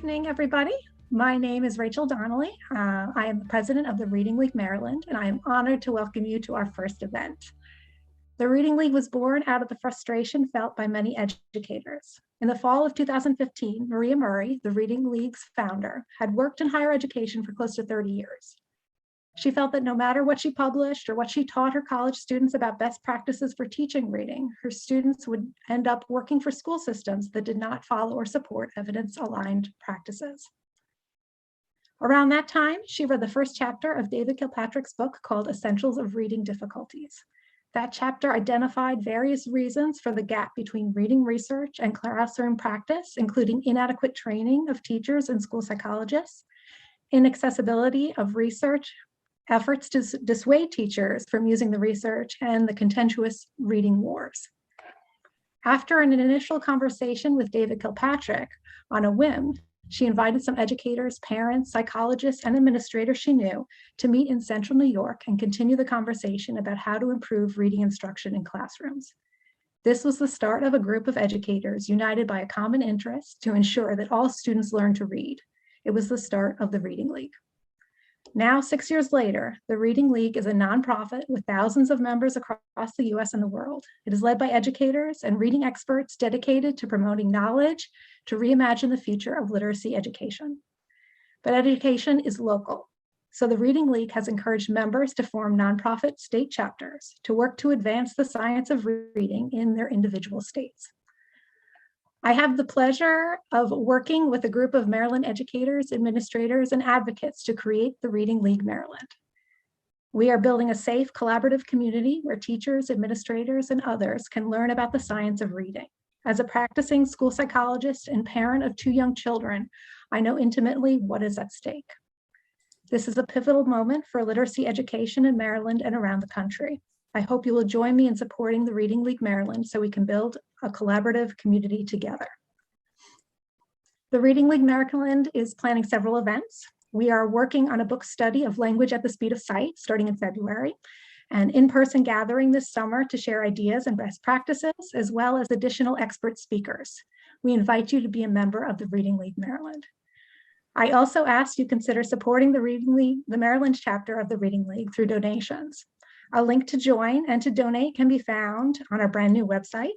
evening, everybody. My name is Rachel Donnelly. I am the president of the Reading League Maryland, and I am honored to welcome you to our first event. The Reading League was born out of the frustration felt by many educators. In the fall of 2015, Maria Murray, the Reading League's founder, had worked in higher education for close to 30 years. She felt that no matter what she published or what she taught her college students about best practices for teaching reading, her students would end up working for school systems that did not follow or support evidence-aligned practices. Around that time, she read the first chapter of David Kilpatrick's book called Essentials of Reading Difficulties. That chapter identified various reasons for the gap between reading research and classroom practice, including inadequate training of teachers and school psychologists, inaccessibility of research, efforts to dissuade teachers from using the research, and the contentious reading wars. After an initial conversation with David Kilpatrick, on a whim, she invited some educators, parents, psychologists, and administrators she knew to meet in Central New York and continue the conversation about how to improve reading instruction in classrooms. This was the start of a group of educators united by a common interest to ensure that all students learn to read. It was the start of the Reading League. Now, 6 years later, the Reading League is a nonprofit with thousands of members across the US and the world. It is led by educators and reading experts dedicated to promoting knowledge to reimagine the future of literacy education. But education is local. So the Reading League has encouraged members to form nonprofit state chapters to work to advance the science of reading in their individual states. I have the pleasure of working with a group of Maryland educators, administrators, and advocates to create the Reading League Maryland. We are building a safe, collaborative community where teachers, administrators, and others can learn about the science of reading. As a practicing school psychologist and parent of 2 young children, I know intimately what is at stake. This is a pivotal moment for literacy education in Maryland and around the country. I hope you will join me in supporting the Reading League Maryland so we can build a collaborative community together. The Reading League Maryland is planning several events. We are working on a book study of Language at the Speed of Sight starting in February, an in-person gathering this summer to share ideas and best practices, as well as additional expert speakers. We invite you to be a member of the Reading League Maryland. I also ask you consider supporting the Maryland chapter of the Reading League through donations. A link to join and to donate can be found on our brand new website.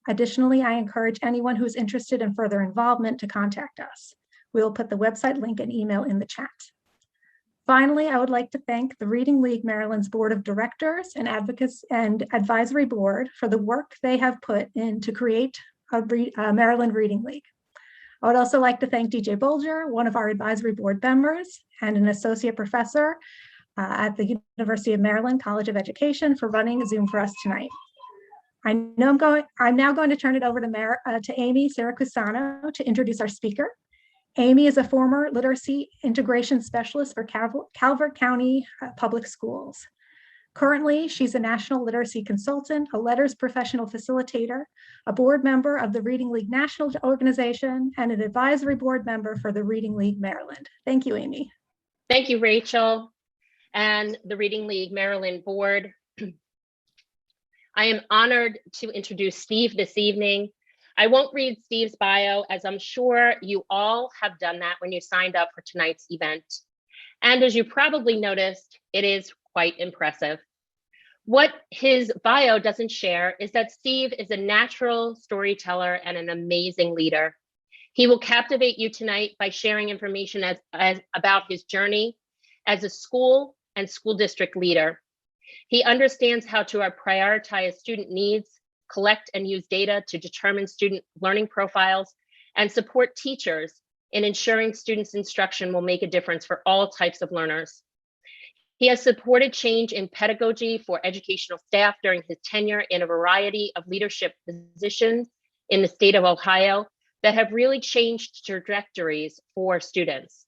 Additionally, I encourage anyone who is interested in further involvement to contact us. We will put the website link and email in the chat. Finally, I would like to thank the Reading League Maryland's Board of Directors and Advocates and Advisory Board for the work they have put in to create a Maryland Reading League. I would also like to thank DJ Bolger, one of our advisory board members and an associate professor at the University of Maryland College of Education, for running Zoom for us tonight. I'm now going to turn it over to Amy Siracusano to introduce our speaker. Amy is a former literacy integration specialist for Calvert County Public Schools. Currently, she's a national literacy consultant, a letters professional facilitator, a board member of the Reading League National Organization, and an advisory board member for the Reading League Maryland. Thank you, Amy. Thank you, Rachel, and the Reading League Maryland Board. I am honored to introduce Steve this evening. I won't read Steve's bio, as I'm sure you all have done that when you signed up for tonight's event. And as you probably noticed, it is quite impressive. What his bio doesn't share is that Steve is a natural storyteller and an amazing leader. He will captivate you tonight by sharing information about his journey as a school and school district leader. He understands how to prioritize student needs, collect and use data to determine student learning profiles, and support teachers in ensuring students' instruction will make a difference for all types of learners. He has supported change in pedagogy for educational staff during his tenure in a variety of leadership positions in the state of Ohio that have really changed trajectories for students.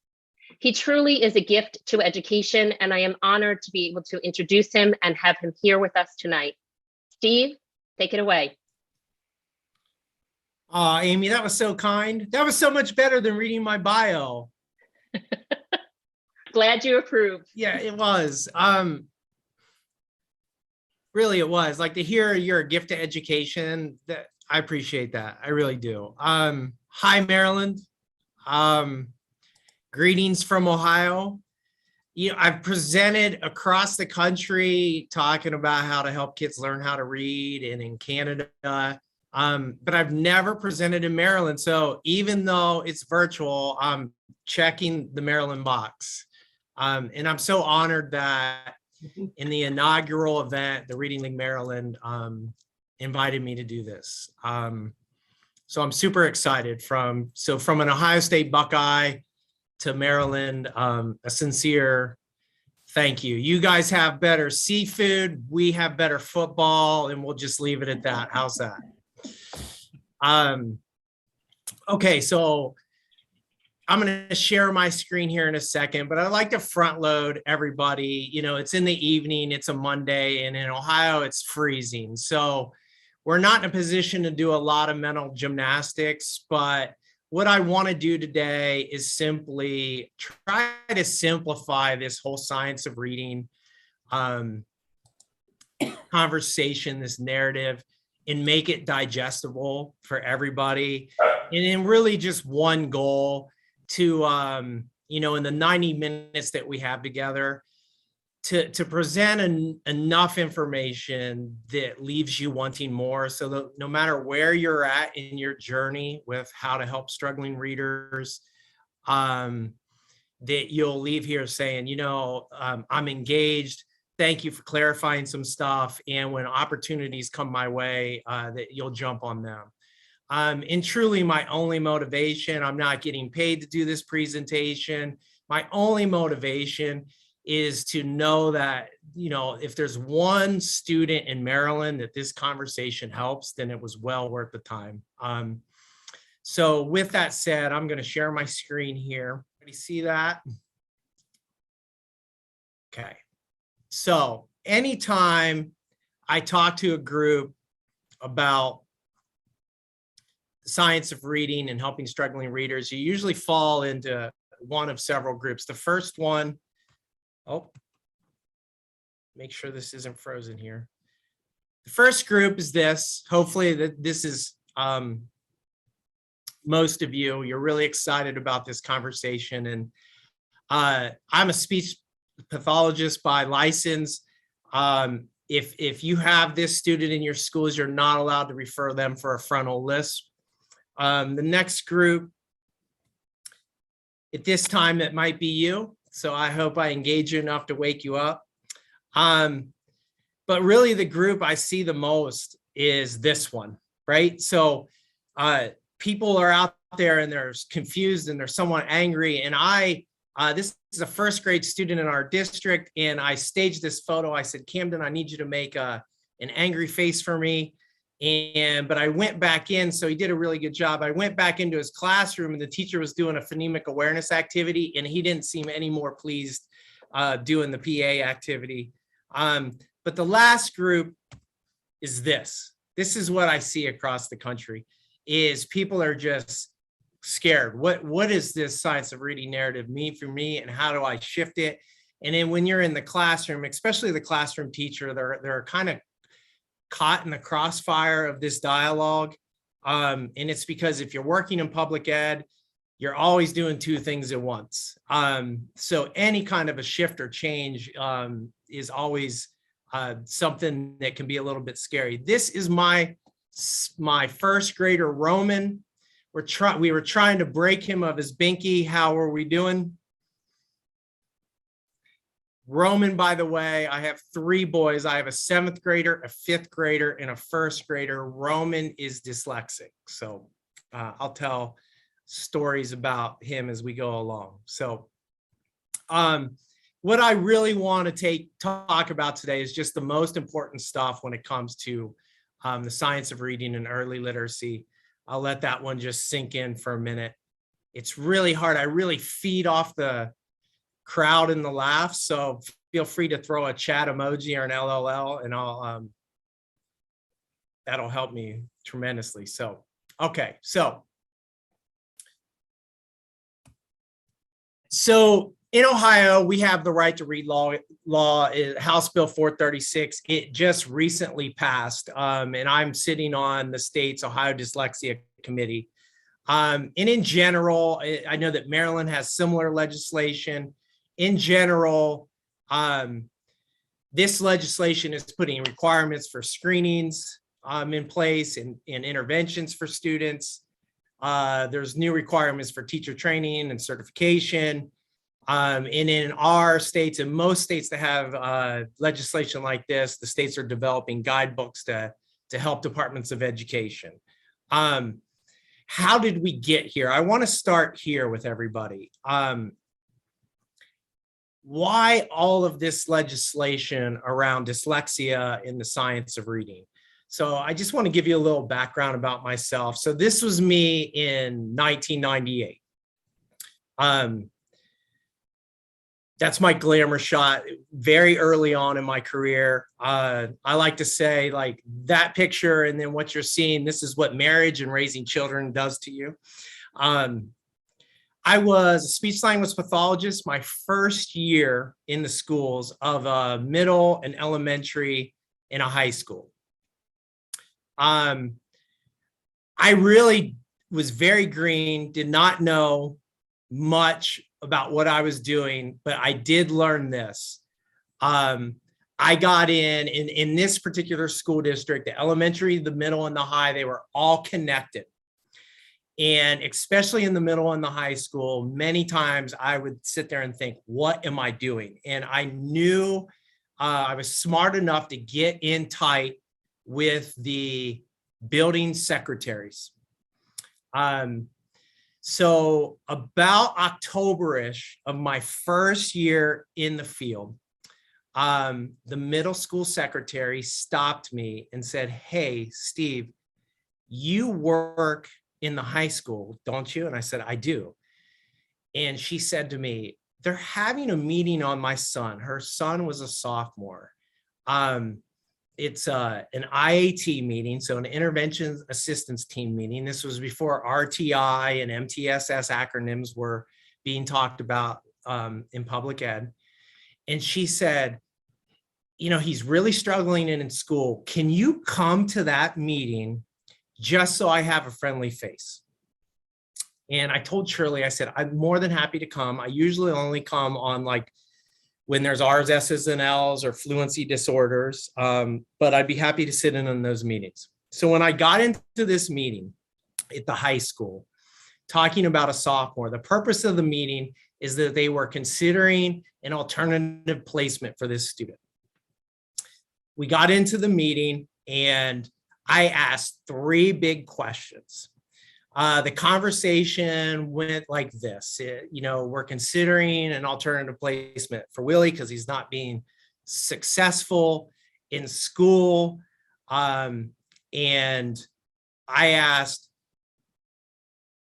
He truly is a gift to education, and I am honored to be able to introduce him and have him here with us tonight. Steve, take it away. Oh, Amy, that was so kind. That was so much better than reading my bio. Glad you approved. Yeah, it was. Really, it was. Like, to hear you're a gift to education, that I appreciate that. I really do. Hi, Maryland. Greetings from Ohio. I've presented across the country talking about how to help kids learn how to read, and in Canada, but I've never presented in Maryland. So even though it's virtual, I'm checking the Maryland box. And I'm so honored that in the inaugural event, the Reading League Maryland invited me to do this. So I'm super excited. From an Ohio State Buckeye to Maryland, a sincere thank you. You guys have better seafood, we have better football, and we'll just leave it at that. How's that? Okay, so I'm going to share my screen here in a second, but I'd like to front load everybody. It's in the evening, it's a Monday, and in Ohio, it's freezing. So we're not in a position to do a lot of mental gymnastics, but what I want to do today is simply try to simplify this whole science of reading conversation, this narrative, and make it digestible for everybody. And then really just one goal to, in the 90 minutes that we have together, to present enough information that leaves you wanting more, so that no matter where you're at in your journey with how to help struggling readers, that you'll leave here saying, I'm engaged. Thank you for clarifying some stuff. And when opportunities come my way, that you'll jump on them. And truly my only motivation, I'm not getting paid to do this presentation. My only motivation is to know that, if there's one student in Maryland that this conversation helps, then it was well worth the time. So with that said, I'm going to share my screen here. Can you see that? Okay. So anytime I talk to a group about the science of reading and helping struggling readers, you usually fall into one of several groups. The first one, make sure this isn't frozen here. The first group is this. Hopefully this is most of you. You're really excited about this conversation. And I'm a speech pathologist by license. If you have this student in your schools, you're not allowed to refer them for a frontal lisp. The next group, at this time, it might be you. So I hope I engage you enough to wake you up. But really the group I see the most is this one, right? So people are out there and they're confused and they're somewhat angry. And this is a first grade student in our district, and I staged this photo. I said, Camden, I need you to make an angry face for me. But I went back in, so he did a really good job. I went back into his classroom and the teacher was doing a phonemic awareness activity, and he didn't seem any more pleased doing the PA activity. But the last group is this. This is what I see across the country, is people are just scared. What does this science of reading narrative mean for me, and how do I shift it? And then when you're in the classroom, especially the classroom teacher, they're kind of caught in the crossfire of this dialogue. And it's because if you're working in public ed, you're always doing two things at once. So any kind of a shift or change is always something that can be a little bit scary. This is my first grader, Roman. We were trying to break him of his binky. How are we doing? Roman, by the way, I have three boys. I have a 7th grader, a 5th grader, and a 1st grader. Roman is dyslexic. So I'll tell stories about him as we go along. So what I really want to talk about today is just the most important stuff when it comes to the science of reading and early literacy. I'll let that one just sink in for a minute. It's really hard. I really feed off the crowd and the laughs, so feel free to throw a chat emoji or an LOL, and that'll help me tremendously. So okay, so in Ohio, we have the right to read law, House Bill 436. It just recently passed, and I'm sitting on the state's Ohio Dyslexia Committee. And in general, I know that Maryland has similar legislation. In general, this legislation is putting requirements for screenings in place and interventions for students. There's new requirements for teacher training and certification. And in our states and most states that have legislation like this, the states are developing guidebooks to help departments of education. How did we get here? I want to start here with everybody. Why all of this legislation around dyslexia in the science of reading? So I just want to give you a little background about myself. So this was me in 1998. That's my glamour shot very early on in my career. I like to say, like, that picture and then what you're seeing, this is what marriage and raising children does to you. I was a speech language pathologist my first year in the schools of a middle and elementary and a high school. I really was very green, did not know much about what I was doing, but I did learn this. I got in this particular school district, the elementary, the middle, and the high, they were all connected. And especially in the middle and the high school, many times I would sit there and think, what am I doing? And I knew I was smart enough to get in tight with the building secretaries. So about October-ish of my first year in the field, the middle school secretary stopped me and said, "Hey, Steve, you work in the high school, don't you?" And I said, "I do." And she said to me, "They're having a meeting on my son." Her son was a sophomore. It's an IAT meeting, so an intervention assistance team meeting. This was before RTI and MTSS acronyms were being talked about in public ed. And she said, "You know, he's really struggling in school. Can you come to that meeting just so I have a friendly face?" And I told Shirley, I said, "I'm more than happy to come. I usually only come on like when there's R's, S's, and L's or fluency disorders, but I'd be happy to sit in on those meetings." So when I got into this meeting at the high school, talking about a sophomore, the purpose of the meeting is that they were considering an alternative placement for this student. We got into the meeting and I asked 3 big questions. The conversation went like this. We're considering an alternative placement for Willie because he's not being successful in school. And I asked,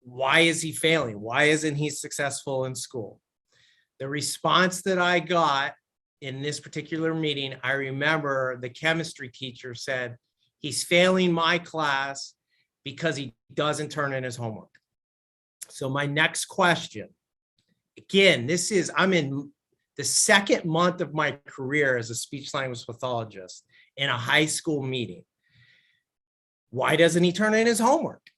why is he failing? Why isn't he successful in school? The response that I got in this particular meeting, I remember the chemistry teacher said, "He's failing my class because he doesn't turn in his homework." So my next question, again, I'm in the 2nd month of my career as a speech language pathologist in a high school meeting. Why doesn't he turn in his homework?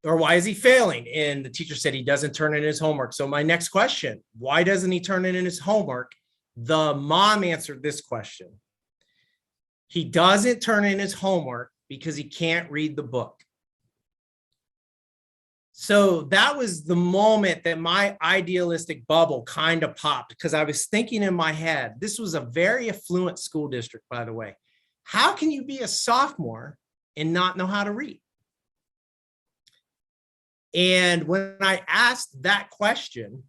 Or why is he failing? And the teacher said he doesn't turn in his homework. So my next question, why doesn't he turn in his homework? The mom answered this question. He doesn't turn in his homework because he can't read the book. So that was the moment that my idealistic bubble kind of popped, because I was thinking in my head, this was a very affluent school district, by the way. How can you be a sophomore and not know how to read? And when I asked that question,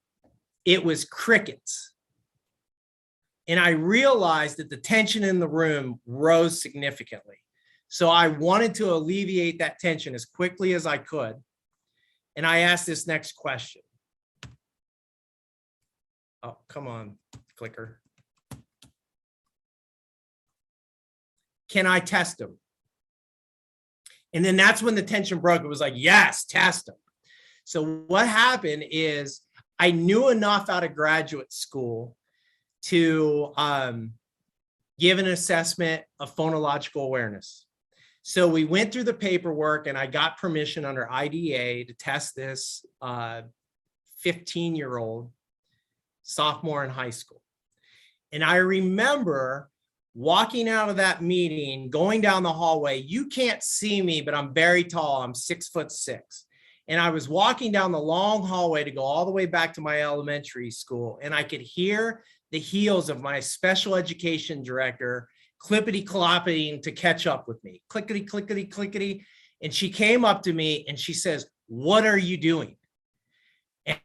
it was crickets. And I realized that the tension in the room rose significantly. So I wanted to alleviate that tension as quickly as I could. And I asked this next question. Oh, come on, clicker. Can I test him? And then that's when the tension broke. It was like, yes, test him. So what happened is I knew enough out of graduate school to give an assessment of phonological awareness. So we went through the paperwork and I got permission under IDA to test this 15-year-old sophomore in high school. And I remember walking out of that meeting, going down the hallway. You can't see me, but I'm very tall. I'm 6'6". And I was walking down the long hallway to go all the way back to my elementary school. And I could hear the heels of my special education director clippity-clopping to catch up with me. Clickety, clickety, clickety. And she came up to me and she says, "What are you doing?"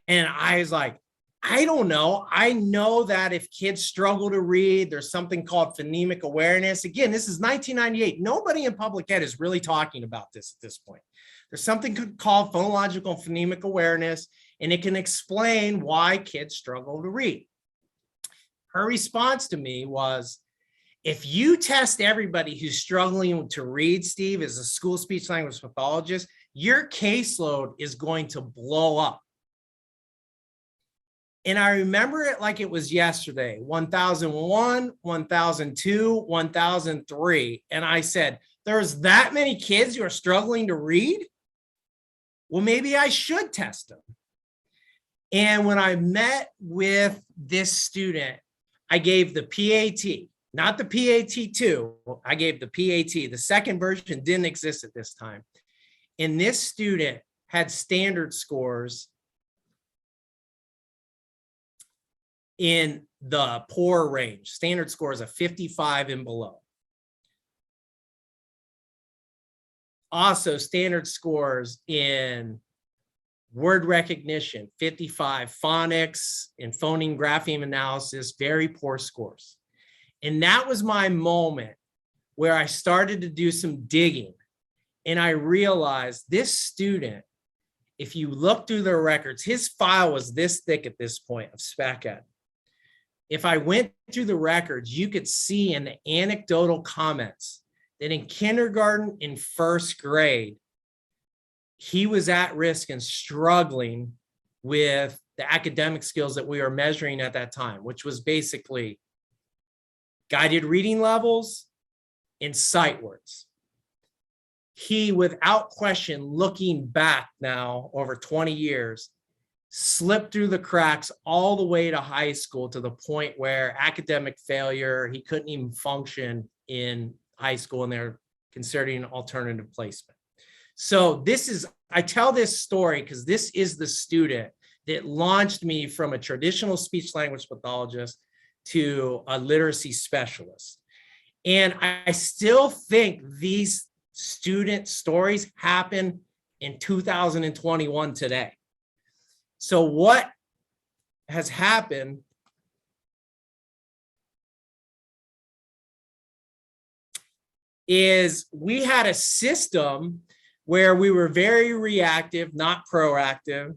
And I was like, I don't know. I know that if kids struggle to read, there's something called phonemic awareness. Again, this is 1998. Nobody in public ed is really talking about this at this point. There's something called phonological and phonemic awareness, and it can explain why kids struggle to read. Her response to me was, if you test everybody who's struggling to read, Steve, as a school speech language pathologist, your caseload is going to blow up. And I remember it like it was yesterday, 1001, 1002, 1003. And I said, there's that many kids who are struggling to read? Well, maybe I should test them. And when I met with this student, I gave the PAT, not the PAT2. I gave the PAT. The second version didn't exist at this time. And this student had standard scores in the poor range, standard scores of 55 and below. Also, standard scores in word recognition, 55, phonics and phoneme grapheme analysis, very poor scores. And that was my moment where I started to do some digging. And I realized this student, if you look through their records, his file was this thick at this point of spec ed. If I went through the records, you could see in the anecdotal comments that in kindergarten and first grade, he was at risk and struggling with the academic skills that we were measuring at that time, which was basically guided reading levels and sight words. He, without question, looking back now over 20 years, slipped through the cracks all the way to high school, to the point where academic failure, he couldn't even function in high school, and they're considering alternative placement. So this is, I tell this story because this is the student that launched me from a traditional speech language pathologist to a literacy specialist. And I still think these student stories happen in 2021 today. So what has happened is we had a system where we were very reactive, not proactive.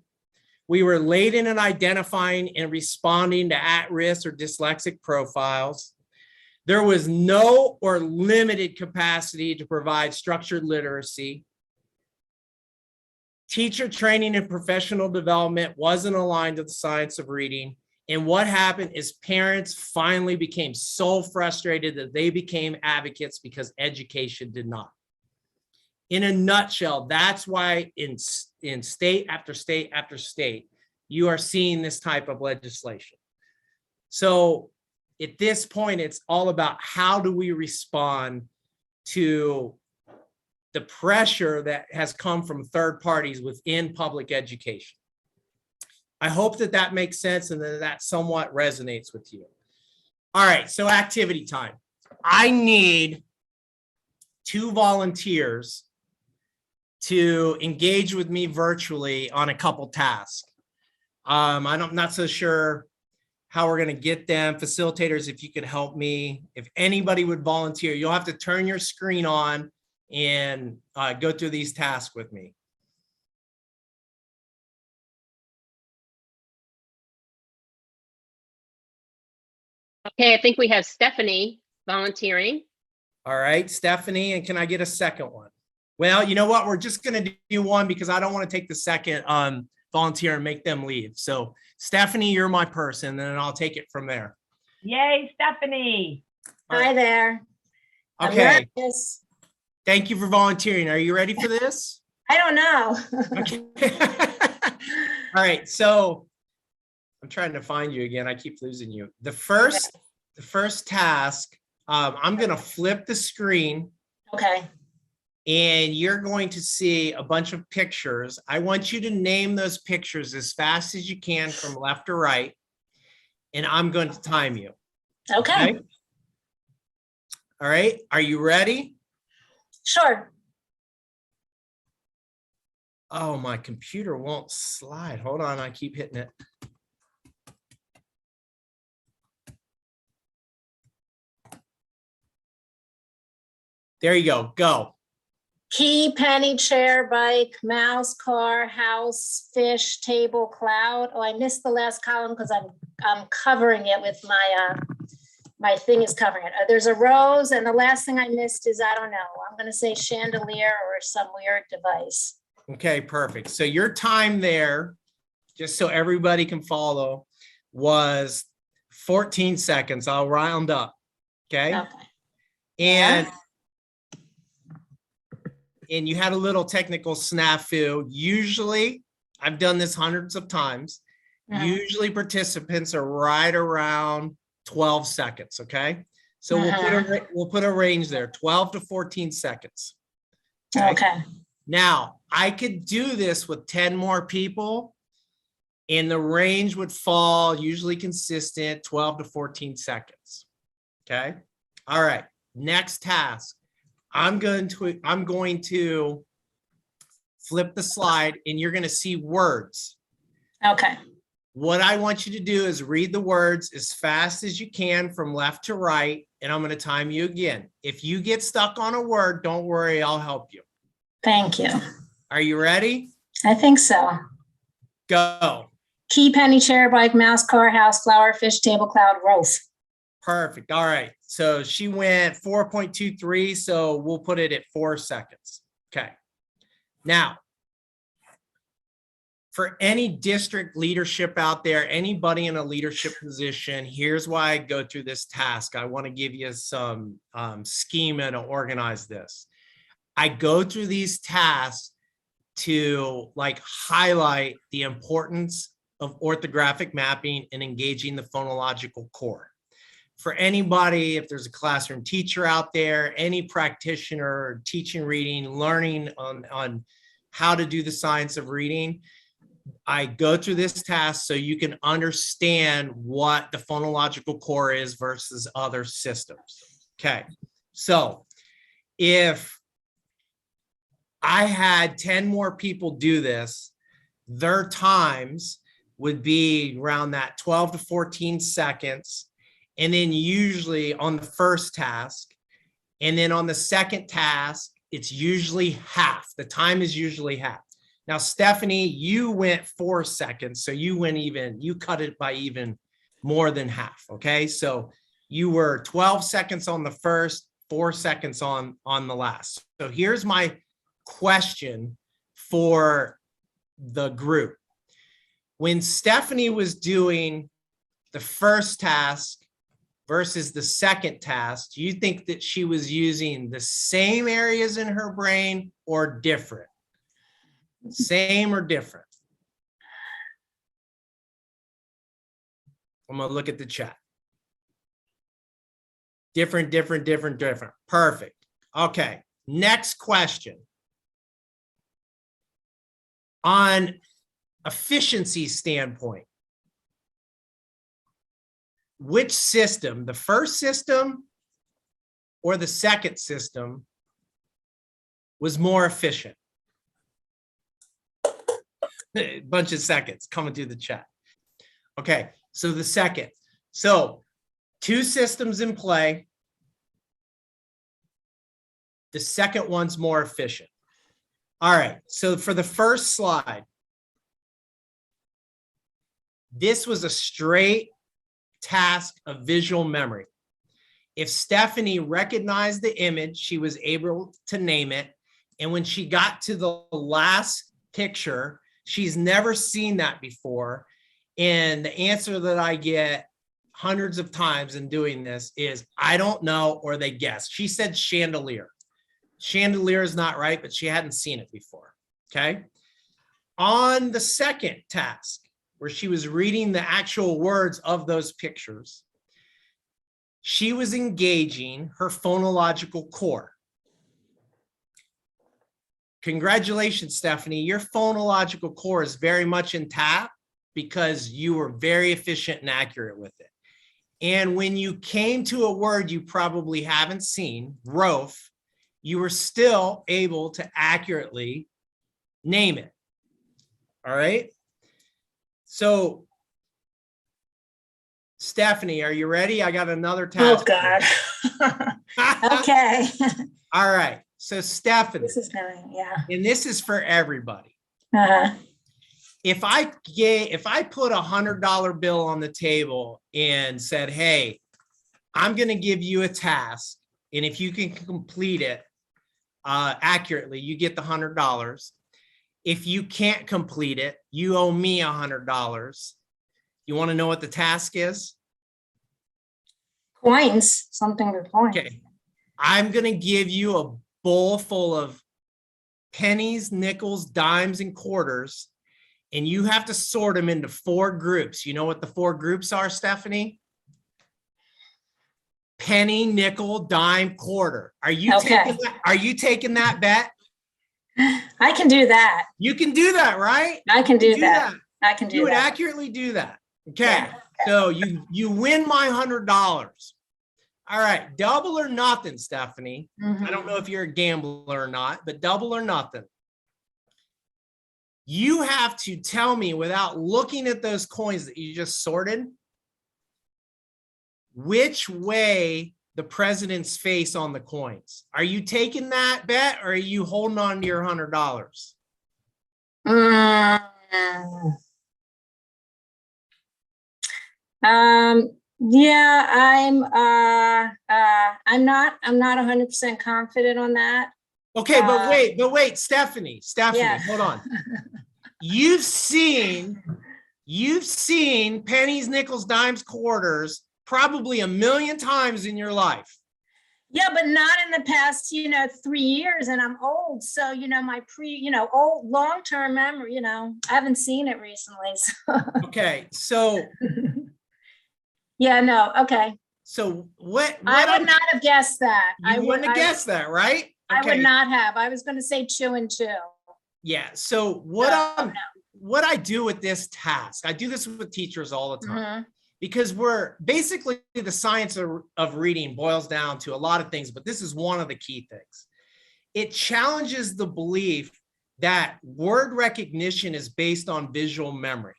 We were late in identifying and responding to at-risk or dyslexic profiles. There was no or limited capacity to provide structured literacy. Teacher training and professional development wasn't aligned to the science of reading. And what happened is parents finally became so frustrated that they became advocates because education did not. In a nutshell, that's why in state after state after state, you are seeing this type of legislation. So at this point, it's all about how do we respond to the pressure that has come from third parties within public education. I hope that that makes sense and that somewhat resonates with you. All right, so activity time. I need 2 volunteers to engage with me virtually on a couple tasks. I'm not so sure how we're going to get them. Facilitators, if you could help me. If anybody would volunteer, you'll have to turn your screen on and go through these tasks with me. Okay, I think we have Stephanie volunteering. All right, Stephanie, and can I get a second one? Well, you know what? We're just going to do one because I don't want to take the second volunteer and make them leave. So Stephanie, you're my person, and then I'll take it from there. Yay, Stephanie. All right. Hi there. Okay. Thank you for volunteering. Are you ready for this? I don't know. Okay. All right. So I'm trying to find you again. I keep losing you. The first task, I'm going to flip the screen. Okay. And you're going to see a bunch of pictures. I want you to name those pictures as fast as you can from left to right. And I'm going to time you. Okay. All right. Are you ready? Sure. Oh, my computer won't slide. Hold on. I keep hitting it. There you go. Go. Key, penny, chair, bike, mouse, car, house, fish, table, cloud. Oh, I missed the last column because I'm covering it with my thing is covering it. There's a rose, and the last thing I missed is, I don't know. I'm going to say chandelier or some weird device. Okay, perfect. So your time there, just so everybody can follow, was 14 seconds. I'll round up. Okay. And and you had a little technical snafu. Usually, I've done this hundreds of times. Usually participants are right around 12 seconds, okay? So we'll put a range there, 12 to 14 seconds. Okay. Now, I could do this with 10 more people, and the range would fall usually consistent, 12 to 14 seconds. Okay. All right. Next task. I'm going to flip the slide, and you're going to see words. Okay. What I want you to do is read the words as fast as you can from left to right, and I'm going to time you again. If you get stuck on a word, don't worry, I'll help you. Thank you. Are you ready? I think so. Go. Key, penny, chair, bike, mouse, car, house, flower, fish, table, cloud, roof. Perfect. All right. So she went 4.23. So we'll put it at 4 seconds. Okay. Now, for any district leadership out there, anybody in a leadership position, here's why I go through this task. I want to give you some schema to organize this. I go through these tasks to highlight the importance of orthographic mapping and engaging the phonological core. For anybody, if there's a classroom teacher out there, any practitioner teaching reading, learning on how to do the science of reading, I go through this task so you can understand what the phonological core is versus other systems. Okay, so if I had 10 more people do this, their times would be around that 12 to 14 seconds. And then usually on the first task, and then on the second task, it's usually half. The time is usually half. Now, Stephanie, you went 4 seconds. So you cut it by even more than half. Okay. So you were 12 seconds on the first, 4 seconds on the last. So here's my question for the group. When Stephanie was doing the first task versus the second task, do you think that she was using the same areas in her brain or different? Same or different? I'm going to look at the chat. Different. Perfect. Okay. Next question. On efficiency standpoint, which system, the first system or the second system, was more efficient? A bunch of seconds coming through the chat. Okay, so the second. So 2 systems in play. The second one's more efficient. All right, so for the first slide, this was a straight task of visual memory. If Stephanie recognized the image, she was able to name it. And when she got to the last picture, she's never seen that before. And the answer that I get hundreds of times in doing this is, I don't know, or they guess. She said chandelier. Chandelier is not right, but she hadn't seen it before. Okay. On the second task, where she was reading the actual words of those pictures, she was engaging her phonological core. Congratulations, Stephanie. Your phonological core is very much intact because you were very efficient and accurate with it. And when you came to a word you probably haven't seen, Rofe, you were still able to accurately name it. All right. So, Stephanie, are you ready? I got another task. Oh, God. Okay. All right. So, Stephanie, This is going, yeah. and this is for everybody. Uh-huh. If I put $100 bill on the table and said, hey, I'm going to give you a task, and if you can complete it accurately, you get the $100. If you can't complete it, you owe me $100. You want to know what the task is? Coins, something with coins. Okay. I'm going to give you a bowl full of pennies, nickels, dimes, and quarters, and you have to sort them into 4 groups. You know what the 4 groups are, Stephanie? Penny, nickel, dime, quarter. Are you taking that bet? I can do that. You can do that, right? I can do that. I can do that. You would accurately do that. Okay. Yeah. So you win my $100. All right. Double or nothing, Stephanie. Mhm. I don't know if you're a gambler or not, but double or nothing. You have to tell me without looking at those coins that you just sorted, which way the president's face on the coins. Are you taking that bet or are you holding on to your $100? Yeah, I'm not 100% confident on that. Okay, but wait, Stephanie, Yeah. hold on. You've seen pennies, nickels, dimes, quarters probably 1,000,000 times in your life. Yeah, but not in the past, 3 years, and I'm old. So, my old long-term memory, I haven't seen it recently. So. Okay, so Yeah, no, okay. so what I would not have guessed that. You wouldn't have guessed that, right? I would not have. I was going to say 2 and 2. Yeah. So what I do with this task, I do this with teachers all the time. Because we're basically the science of reading boils down to a lot of things, but this is one of the key things. It challenges the belief that word recognition is based on visual memory.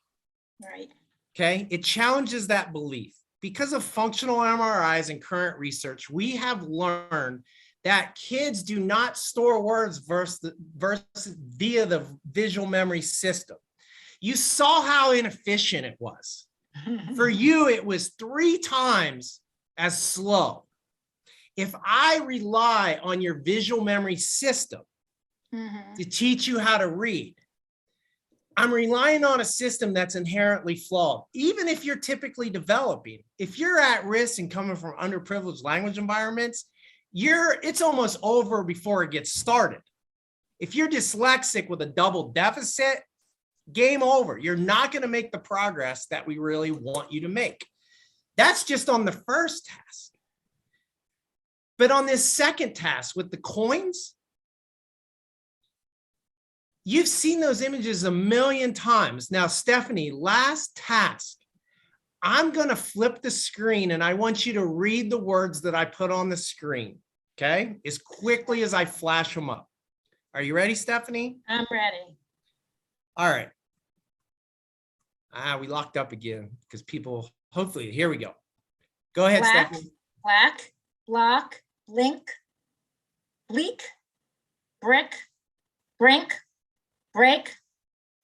Right. Okay. It challenges that belief. Because of functional MRIs and current research, we have learned that kids do not store words versus via the visual memory system. You saw how inefficient it was. For you, it was 3 times as slow. If I rely on your visual memory system to teach you how to read, I'm relying on a system that's inherently flawed. Even if you're typically developing, if you're at risk and coming from underprivileged language environments, it's almost over before it gets started. If you're dyslexic with a double deficit, game over. You're not going to make the progress that we really want you to make. That's just on the first task. But on this second task with the coins, you've seen those images 1,000,000 times. Now, Stephanie, last task, I'm going to flip the screen and I want you to read the words that I put on the screen, okay? As quickly as I flash them up. Are you ready, Stephanie? I'm ready. All right. We locked up again because people, hopefully, here we go. Go ahead, Black, Stephanie. Black, block, blink, bleak, brick, brink, break,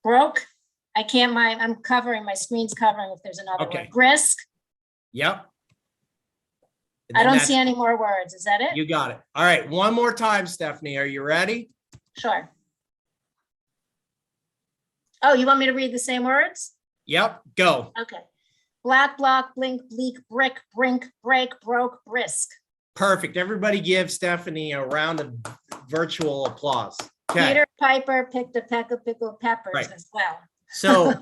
broke. I can't mind. I'm covering, my screen's covering if there's another Okay. word. Brisk. Yep. And I then don't see any more words. Is that it? You got it. All right. One more time, Stephanie. Are you ready? Sure. Oh, you want me to read the same words? Yep. Go. Okay. Black, block, blink, bleak, brick, brink, break, broke, brisk. Perfect. Everybody give Stephanie a round of virtual applause. Okay. Peter Piper picked a peck of pickled peppers Right. as well. So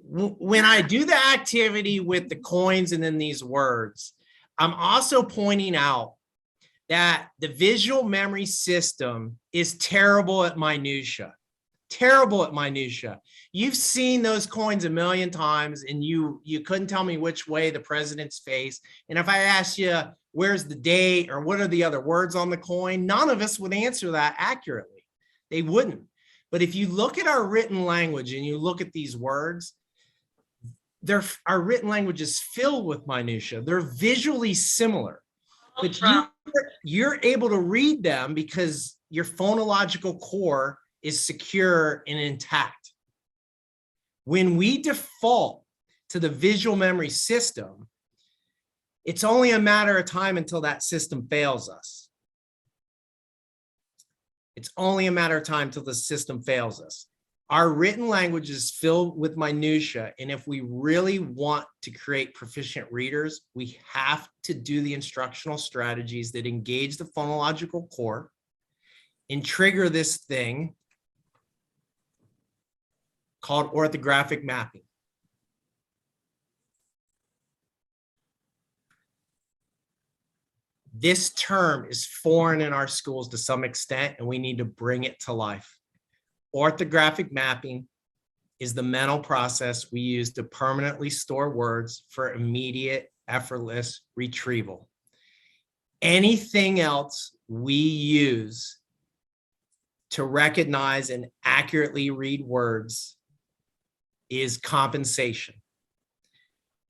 when I do the activity with the coins and then these words, I'm also pointing out that the visual memory system is terrible at minutia. Terrible at minutia. You've seen those coins a million times and you couldn't tell me which way the president's face. And if I asked you, where's the date or what are the other words on the coin, none of us would answer that accurately. They wouldn't. But if you look at our written language and you look at these words, our written language is filled with minutia. They're visually similar, but you're able to read them because your phonological core is secure and intact. When we default to the visual memory system, it's only a matter of time until that system fails us. It's only a matter of time till the system fails us. Our written language is filled with minutia, and if we really want to create proficient readers, we have to do the instructional strategies that engage the phonological core and trigger this thing called orthographic mapping. This term is foreign in our schools to some extent, and we need to bring it to life. Orthographic mapping is the mental process we use to permanently store words for immediate, effortless retrieval. Anything else we use to recognize and accurately read words is compensation.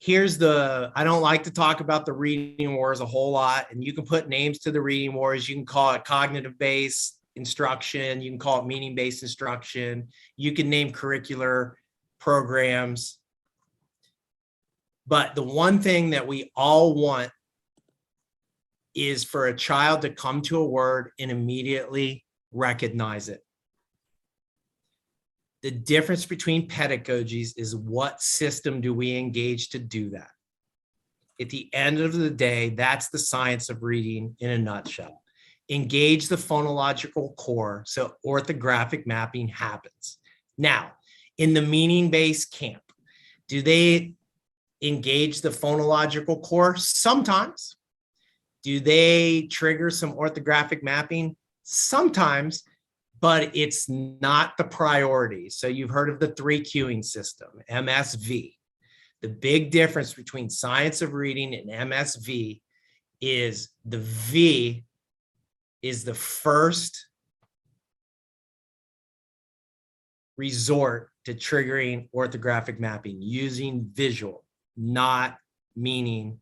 I don't like to talk about the reading wars a whole lot, and you can put names to the reading wars. You can call it cognitive-based instruction. You can call it meaning-based instruction. You can name curricular programs. But the one thing that we all want is for a child to come to a word and immediately recognize it. The difference between pedagogies is what system do we engage to do that? At the end of the day, that's the science of reading in a nutshell. Engage the phonological core so orthographic mapping happens. Now, in the meaning-based camp, do they engage the phonological core? Sometimes. Do they trigger some orthographic mapping? Sometimes, but it's not the priority. So you've heard of the 3 cueing system, MSV. The big difference between science of reading and MSV is the V is the first resort to triggering orthographic mapping using visual, not meaning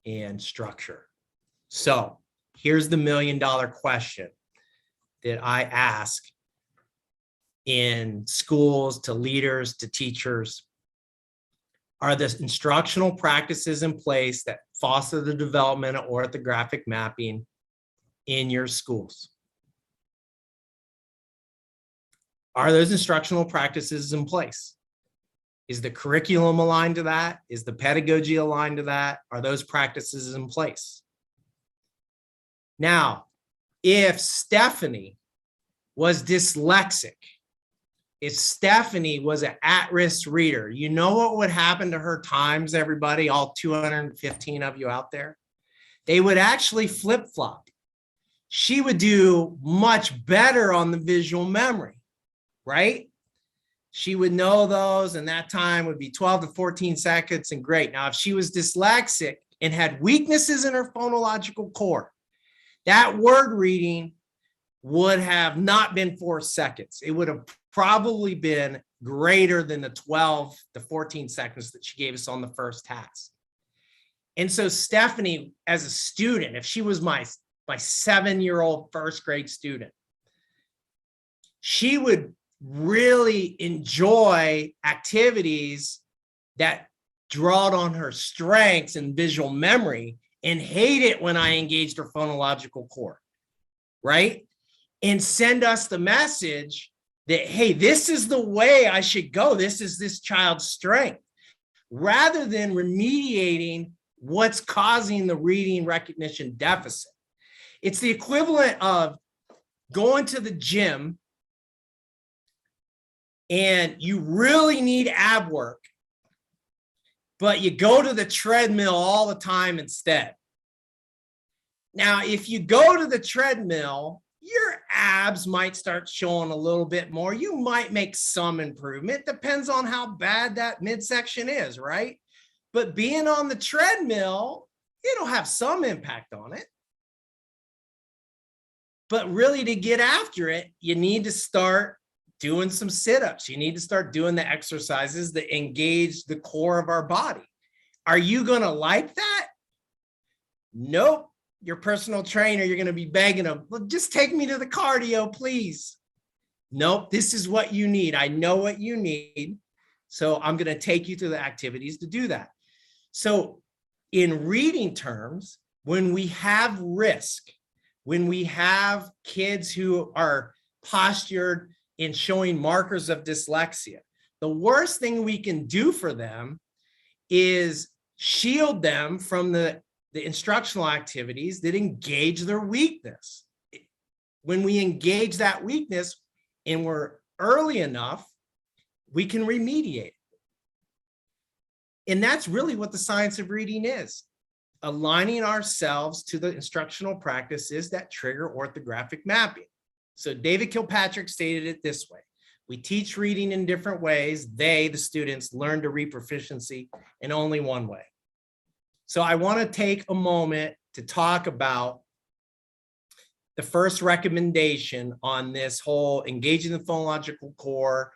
and structure. So here's the $1 million question that I ask in schools, to leaders, to teachers. Are the instructional practices in place that foster the development of orthographic mapping in your schools? Are those instructional practices in place? Is the curriculum aligned to that? Is the pedagogy aligned to that? Are those practices in place? Now, if Stephanie was dyslexic, if Stephanie was an at-risk reader, you know what would happen to her times, everybody, all 215 of you out there? They would actually flip-flop. She would do much better on the visual memory, right? She would know those, and that time would be 12 to 14 seconds, and great. Now, if she was dyslexic and had weaknesses in her phonological core, that word reading would have not been 4 seconds. It would have probably been greater than the 12 to 14 seconds that she gave us on the first task. And so Stephanie, as a student, if she was my 7-year-old first grade student, she would really enjoy activities that drawed on her strengths and visual memory, and hate it when I engaged her phonological core, right? And send us the message that, hey, this is the way I should go. This is this child's strength, rather than remediating what's causing the reading recognition deficit. It's the equivalent of going to the gym and you really need ab work, but you go to the treadmill all the time instead. Now, if you go to the treadmill, your abs might start showing a little bit more. You might make some improvement. Depends on how bad that midsection is, right? But being on the treadmill, it'll have some impact on it. But really, to get after it, you need to start doing some sit-ups. You need to start doing the exercises that engage the core of our body. Are you going to like that? Nope. Your personal trainer, you're going to be begging them, well, just take me to the cardio, please. Nope, this is what you need. I know what you need. So I'm going to take you through the activities to do that. So in reading terms, when we have risk, when we have kids who are postured and showing markers of dyslexia, the worst thing we can do for them is shield them from the instructional activities that engage their weakness. When we engage that weakness and we're early enough, we can remediate it. And that's really what the science of reading is. Aligning ourselves to the instructional practices that trigger orthographic mapping. So David Kilpatrick stated it this way: we teach reading in different ways. They, the students, learn to read proficiency in only one way. So I want to take a moment to talk about the first recommendation on this whole engaging the phonological core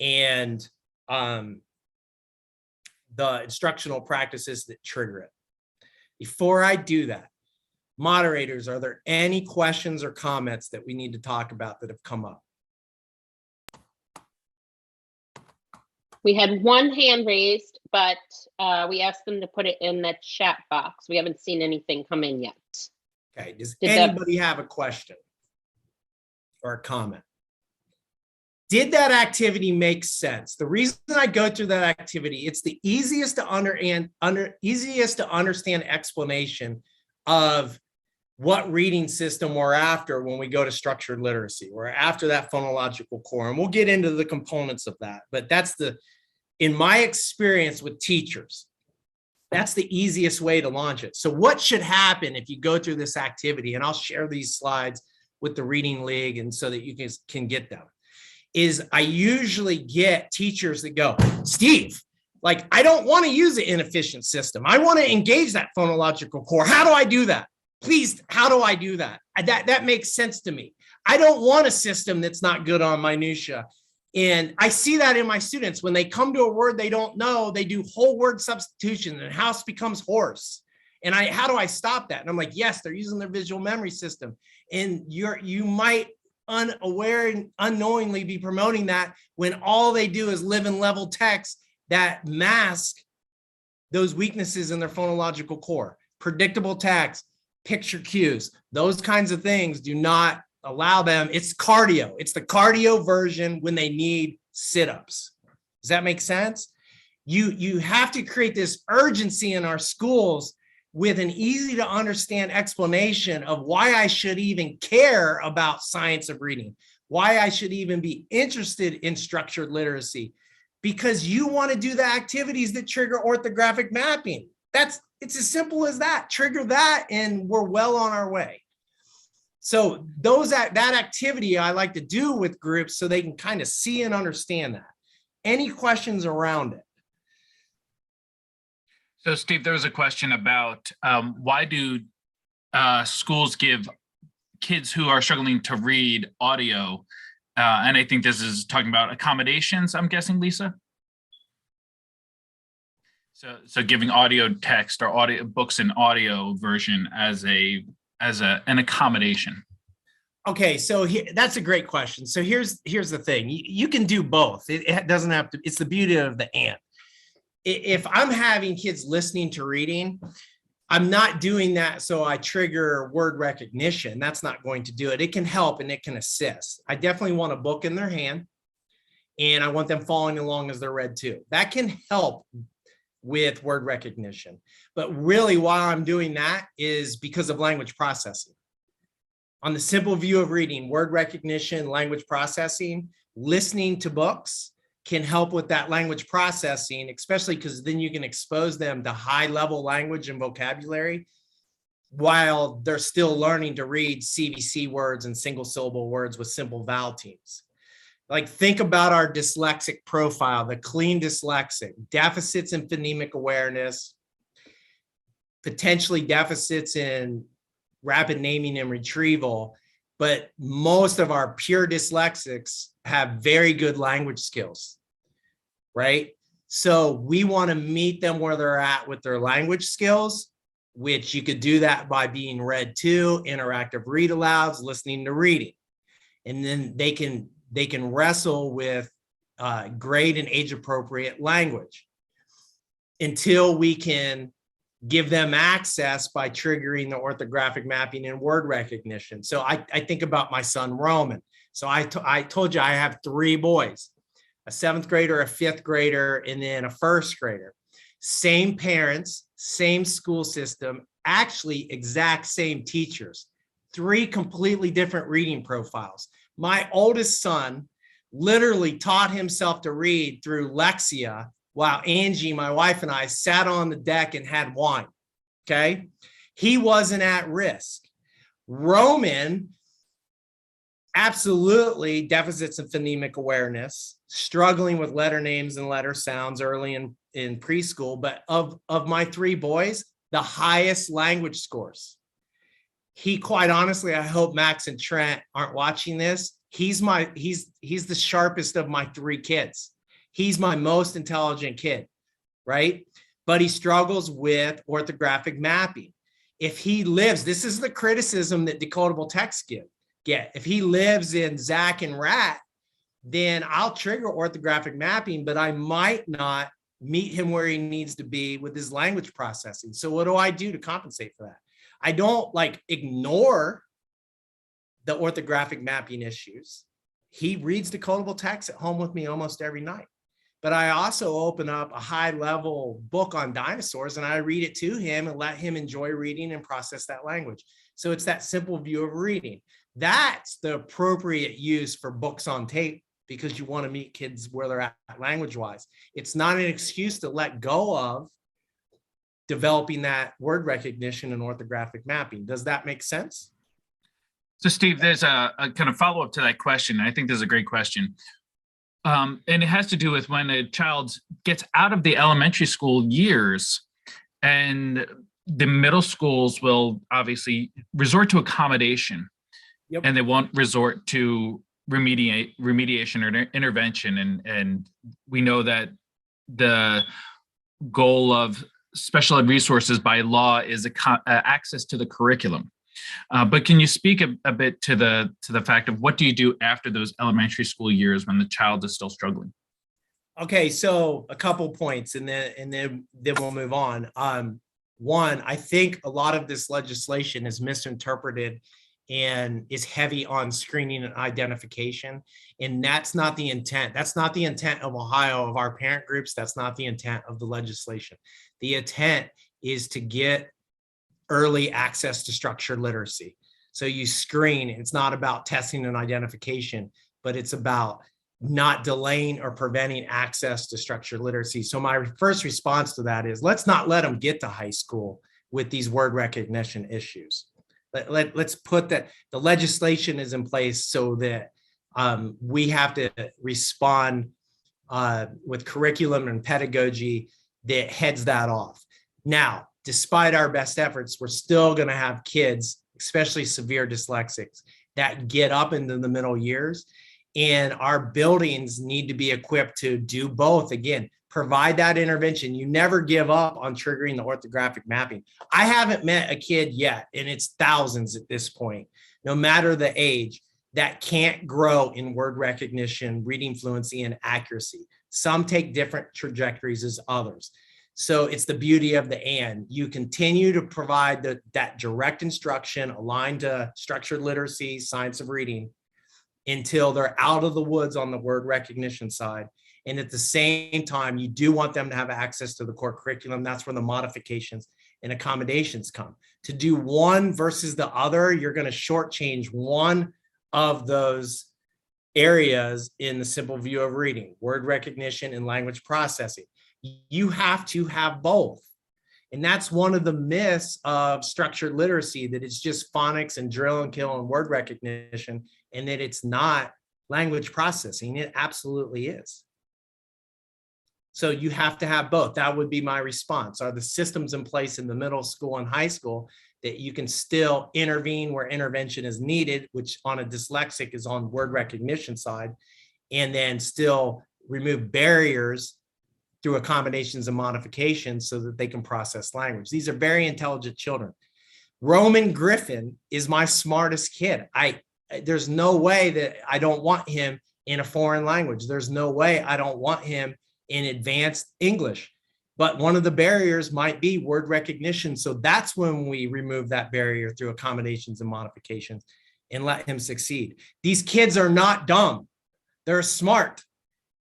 and the instructional practices that trigger it. Before I do that, moderators, are there any questions or comments that we need to talk about that have come up? We had one hand raised, but we asked them to put it in the chat box. We haven't seen anything come in yet. Okay, does anybody have a question or a comment? Did that activity make sense? The reason I go through that activity, it's the easiest to understand explanation of what reading system we're after when we go to structured literacy. We're after that phonological core, and we'll get into the components of that. But that's in my experience with teachers, that's the easiest way to launch it. So what should happen if you go through this activity, and I'll share these slides with the Reading League and so that you can get them, is I usually get teachers that go, Steve, like, I don't want to use an inefficient system. I want to engage that phonological core. How do I do that? Please, how do I do that? That makes sense to me. I don't want a system that's not good on minutia. And I see that in my students. When they come to a word they don't know, they do whole word substitution and house becomes horse. And how do I stop that? And I'm like, yes, they're using their visual memory system. And you might unaware and unknowingly be promoting that when all they do is live in level text that mask those weaknesses in their phonological core. Predictable text, picture cues, those kinds of things do not allow them. It's cardio. It's the cardio version when they need sit-ups. Does that make sense? You have to create this urgency in our schools with an easy to understand explanation of why I should even care about science of reading, why I should even be interested in structured literacy, because you want to do the activities that trigger orthographic mapping. It's as simple as that. Trigger that and we're well on our way. So that activity I like to do with groups so they can kind of see and understand that. Any questions around it? So Steve, there was a question about why do schools give kids who are struggling to read audio? And I think this is talking about accommodations, I'm guessing, Lisa? So giving audio text or audio books in audio version as an accommodation. Okay, so that's a great question. So here's the thing. You can do both. It doesn't have to, it's the beauty of the and. If I'm having kids listening to reading, I'm not doing that so I trigger word recognition. That's not going to do it. It can help and it can assist. I definitely want a book in their hand and I want them following along as they're read too. That can help with word recognition. But really why I'm doing that is because of language processing. on the simple view of reading, word recognition, language processing, listening to books can help with that language processing, especially because then you can expose them to high level language and vocabulary while they're still learning to read CVC words and single syllable words with simple vowel teams. Like, think about our dyslexic profile, the clean dyslexic, deficits in phonemic awareness, potentially deficits in rapid naming and retrieval, but most of our pure dyslexics have very good language skills, right? So we want to meet them where they're at with their language skills, which you could do that by being read to, interactive read alouds, listening to reading. And then they can wrestle with grade and age appropriate language until we can give them access by triggering the orthographic mapping and word recognition. So I think about my son, Roman. So I told you I have 3 boys, a 7th grader, a 5th grader, and then a 1st grader. Same parents, same school system, actually exact same teachers, 3 completely different reading profiles. My oldest son literally taught himself to read through Lexia while Angie, my wife, and I sat on the deck and had wine, okay? He wasn't at risk. Roman, absolutely deficits in phonemic awareness, struggling with letter names and letter sounds early in preschool, but of my 3 boys, the highest language scores. He, quite honestly, I hope Max and Trent aren't watching this. He's the sharpest of my 3 kids. He's my most intelligent kid, right? But he struggles with orthographic mapping. If he lives, this is the criticism that decodable text get. If he lives in Zach and Rat, then I'll trigger orthographic mapping, but I might not meet him where he needs to be with his language processing. So what do I do to compensate for that? I don't ignore the orthographic mapping issues. He reads decodable text at home with me almost every night. But I also open up a high level book on dinosaurs and I read it to him and let him enjoy reading and process that language. So it's that simple view of reading. That's the appropriate use for books on tape because you want to meet kids where they're at language wise. It's not an excuse to let go of developing that word recognition and orthographic mapping. Does that make sense? So Steve, there's a kind of follow-up to that question. I think this is a great question. And it has to do with when a child gets out of the elementary school years and the middle schools will obviously resort to accommodation. Yep. And they won't resort to remediation or intervention. And we know that the goal of special ed resources by law is access to the curriculum. But can you speak a bit to the fact of what do you do after those elementary school years when the child is still struggling? Okay, so a couple points, and then we'll move on. One, I think a lot of this legislation is misinterpreted and is heavy on screening and identification, and that's not the intent. That's not the intent of Ohio, of our parent groups. That's not the intent of the legislation. The intent is to get early access to structured literacy. So you screen, it's not about testing and identification, but it's about not delaying or preventing access to structured literacy. So my first response to that is let's not let them get to high school with these word recognition issues. Let's put that the legislation is in place so that we have to respond with curriculum and pedagogy that heads that off. Now, despite our best efforts, we're still going to have kids, especially severe dyslexics, that get up into the middle years. And our buildings need to be equipped to do both. Again, provide that intervention. You never give up on triggering the orthographic mapping. I haven't met a kid yet, and it's thousands at this point, no matter the age, that can't grow in word recognition, reading fluency, and accuracy. Some take different trajectories as others. So it's the beauty of the and. You continue to provide that direct instruction aligned to structured literacy, science of reading, until they're out of the woods on the word recognition side. And at the same time, you do want them to have access to the core curriculum. That's where the modifications and accommodations come. To do one versus the other, you're going to shortchange one of those areas in the simple view of reading, word recognition and language processing. You have to have both. And that's one of the myths of structured literacy, that it's just phonics and drill and kill and word recognition, and that it's not language processing. It absolutely is. So you have to have both. That would be my response. Are the systems in place in the middle school and high school that you can still intervene where intervention is needed, which on a dyslexic is on word recognition side, and then still remove barriers through accommodations and modifications so that they can process language. These are very intelligent children. Roman Griffin is my smartest kid. There's no way that I don't want him in a foreign language. There's no way I don't want him in advanced English. But one of the barriers might be word recognition. So that's when we remove that barrier through accommodations and modifications and let him succeed. These kids are not dumb. They're smart.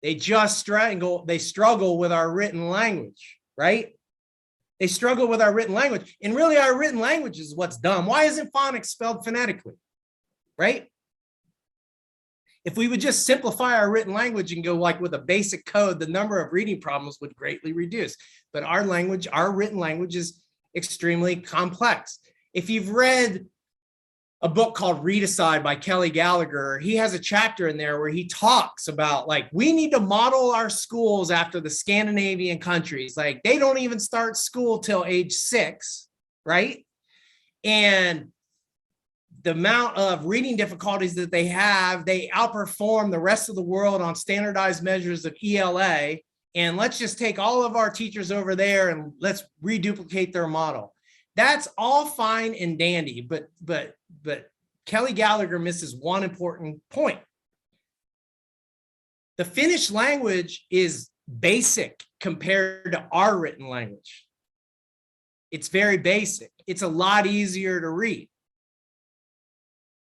They just struggle with our written language, right? They struggle with our written language. And really our written language is what's dumb. Why isn't phonics spelled phonetically, right? If we would just simplify our written language and go like with a basic code, the number of reading problems would greatly reduce. But our language, our written language is extremely complex. If you've read a book called Read-A-Side by Kelly Gallagher, he has a chapter in there where he talks about like, we need to model our schools after the Scandinavian countries. Like they don't even start school till age 6, right? And the amount of reading difficulties that they have, they outperform the rest of the world on standardized measures of ELA. And let's just take all of our teachers over there and let's reduplicate their model. That's all fine and dandy, but Kelly Gallagher misses one important point. The Finnish language is basic compared to our written language. It's very basic. It's a lot easier to read.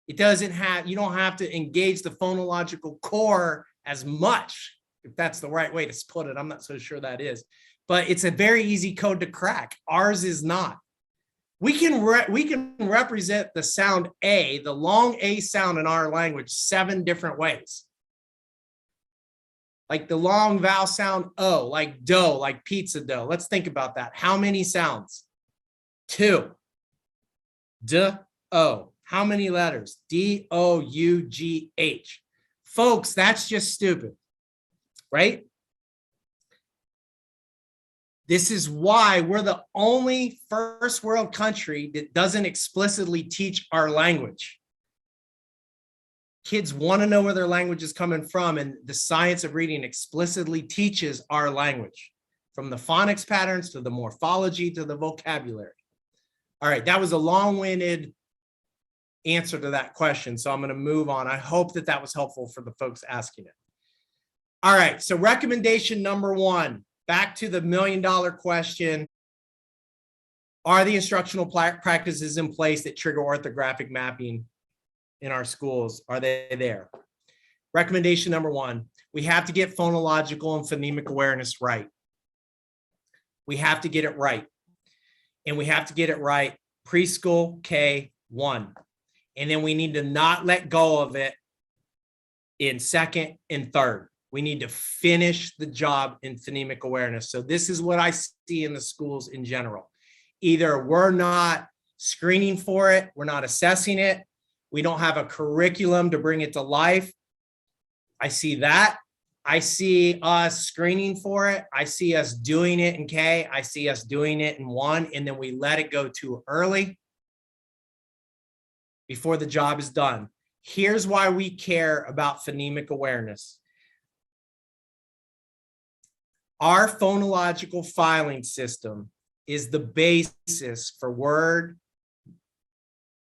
It doesn't have, you don't have to engage the phonological core as much, if that's the right way to put it. I'm not so sure that is, but it's a very easy code to crack. Ours is not. We can represent the sound A, the long A sound in our language, 7 different ways. Like the long vowel sound O, like dough, like pizza dough. Let's think about that. How many sounds? 2. D-O. How many letters? D-O-U-G-H. Folks, that's just stupid, right? This is why we're the only first world country that doesn't explicitly teach our language. Kids want to know where their language is coming from, and the science of reading explicitly teaches our language, from the phonics patterns to the morphology to the vocabulary. All right, that was a long-winded answer to that question, so I'm going to move on. I hope that that was helpful for the folks asking it. All right, so recommendation number 1. Back to the $1 million question. Are the instructional practices in place that trigger orthographic mapping in our schools? Are they there? Recommendation number 1, we have to get phonological and phonemic awareness right. We have to get it right. And we have to get it right preschool K1. And then we need to not let go of it in 2nd and 3rd. We need to finish the job in phonemic awareness. So this is what I see in the schools in general. Either we're not screening for it, we're not assessing it, we don't have a curriculum to bring it to life. I see that. I see us screening for it. I see us doing it in K. I see us doing it in 1, and then we let it go too early before the job is done. Here's why we care about phonemic awareness. Our phonological filing system is the basis for word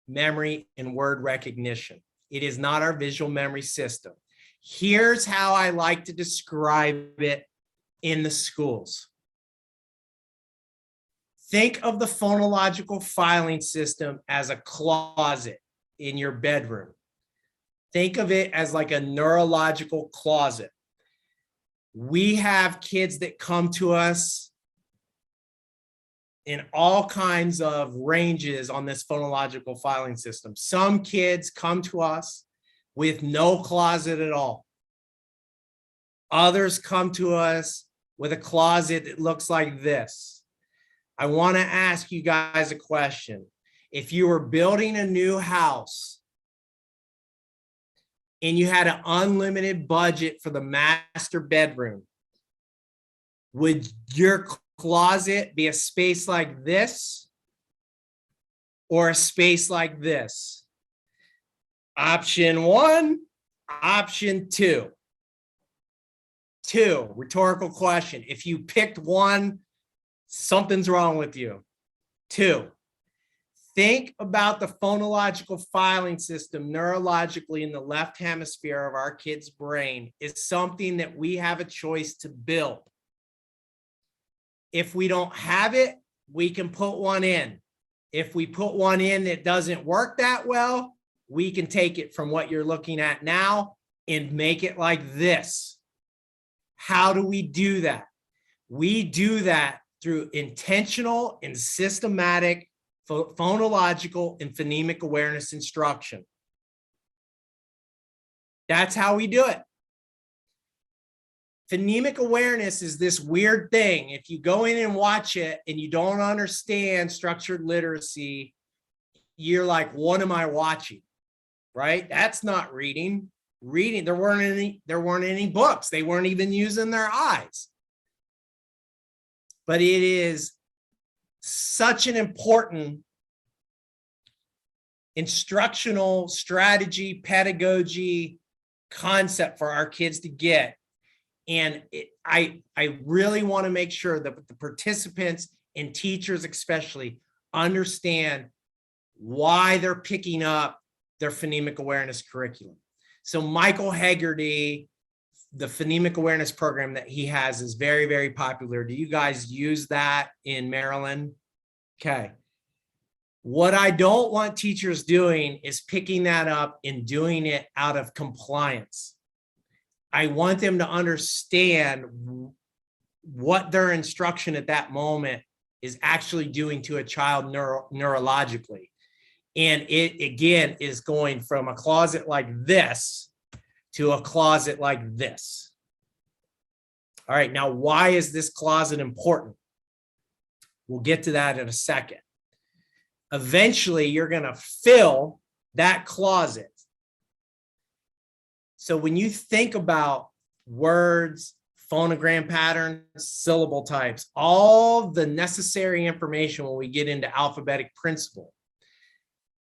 memory and word recognition. It is not our visual memory system. Here's how I like to describe it in the schools. Think of the phonological filing system as a closet in your bedroom. Think of it as like a neurological closet. We have kids that come to us in all kinds of ranges on this phonological filing system. Some kids come to us with no closet at all. Others come to us with a closet that looks like this. I want to ask you guys a question. If you were building a new house and you had an unlimited budget for the master bedroom, would your closet be a space like this or a space like this? Option one, option two. Two, rhetorical question. If you picked one, something's wrong with you. Two, think about the phonological filing system neurologically in the left hemisphere of our kid's brain is something that we have a choice to build. If we don't have it, we can put one in. If we put one in that doesn't work that well, we can take it from what you're looking at now and make it like this. How do we do that? We do that through intentional and systematic phonological and phonemic awareness instruction. That's how we do it. Phonemic awareness is this weird thing. If you go in and watch it and you don't understand structured literacy, you're like, what am I watching? Right? That's not reading. Reading, there weren't any books. They weren't even using their eyes. But it is such an important instructional strategy, pedagogy concept for our kids to get. And I really want to make sure that the participants and teachers especially understand why they're picking up their phonemic awareness curriculum. So Michael Hegarty, the phonemic awareness program that he has is very, very popular. Do you guys use that in Maryland? Okay. What I don't want teachers doing is picking that up and doing it out of compliance. I want them to understand what their instruction at that moment is actually doing to a child neurologically. And it, again, is going from a closet like this to a closet like this. All right, now why is this closet important? We'll get to that in a second. Eventually, you're going to fill that closet. So when you think about words, phonogram patterns, syllable types, all the necessary information when we get into alphabetic principle,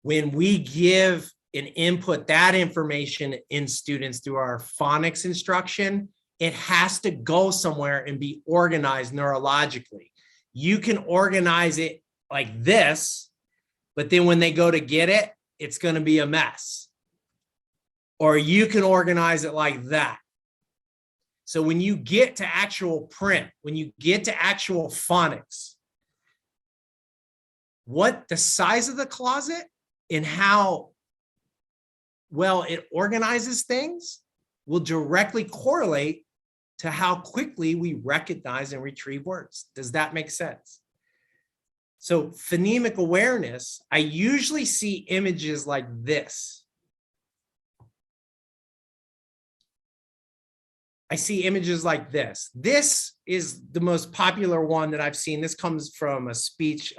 when we give and input that information in students through our phonics instruction, it has to go somewhere and be organized neurologically. You can organize it like this, but then when they go to get it, it's going to be a mess. Or you can organize it like that. So when you get to actual print, when you get to actual phonics, what the size of the closet and how well it organizes things will directly correlate to how quickly we recognize and retrieve words. Does that make sense? So phonemic awareness, I usually see images like this. I see images like this. This is the most popular one that I've seen. This comes from a speech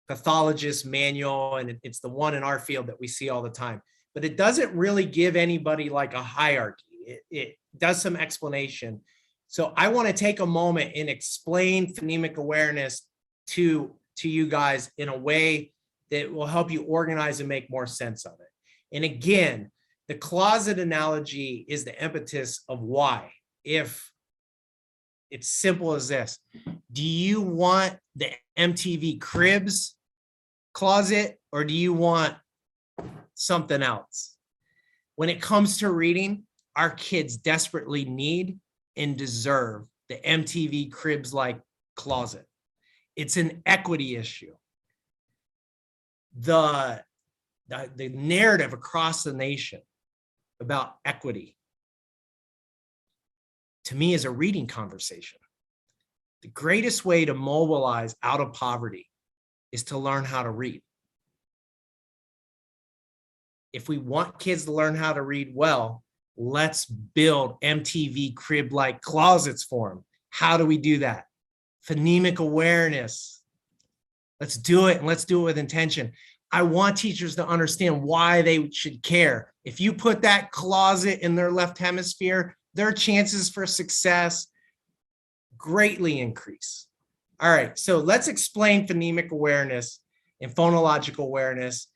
pathologist manual, and it's the one in our field that we see all the time. But it doesn't really give anybody like a hierarchy. It does some explanation. So I want to take a moment and explain phonemic awareness to you guys in a way that will help you organize and make more sense of it. And again, the closet analogy is the impetus of why. If it's simple as this, do you want the MTV Cribs closet or do you want something else? When it comes to reading, our kids desperately need and deserve the MTV Cribs-like closet. It's an equity issue. The narrative across the nation about equity, to me, is a reading conversation. The greatest way to mobilize out of poverty is to learn how to read. If we want kids to learn how to read well, let's build MTV crib-like closets for them. How do we do that? Phonemic awareness. Let's do it, and let's do it with intention. I want teachers to understand why they should care. If you put that closet in their left hemisphere, their chances for success greatly increase. All right, so let's explain phonemic awareness and phonological awareness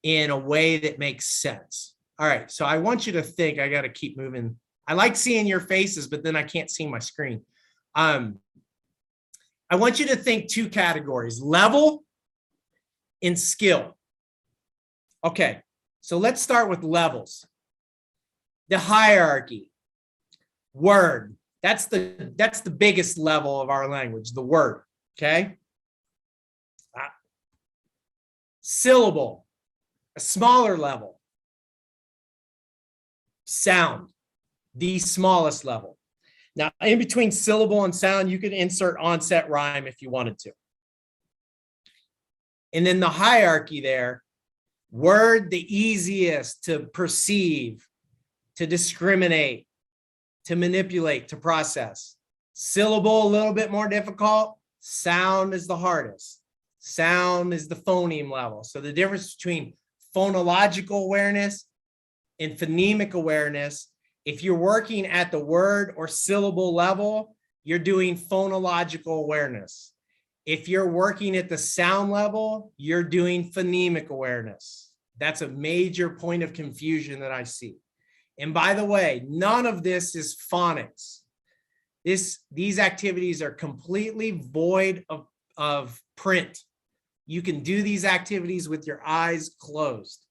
in a way that makes sense. All right, so I want you to think, I got to keep moving. I like seeing your faces, but then I can't see my screen. I want you to think two categories, level and skill. Okay, so let's start with levels. The hierarchy, word, that's the biggest level of our language, the word, okay? Syllable, a smaller level. Sound, the smallest level. Now, in between syllable and sound, you could insert onset rhyme if you wanted to. And then the hierarchy there, word, the easiest to perceive, to discriminate, to manipulate, to process. Syllable, a little bit more difficult. Sound is the hardest. Sound is the phoneme level. So the difference between phonological awareness and phonemic awareness, if you're working at the word or syllable level, you're doing phonological awareness. If you're working at the sound level, you're doing phonemic awareness. That's a major point of confusion that I see. And by the way, none of this is phonics. These activities are completely void of print. You can do these activities with your eyes closed.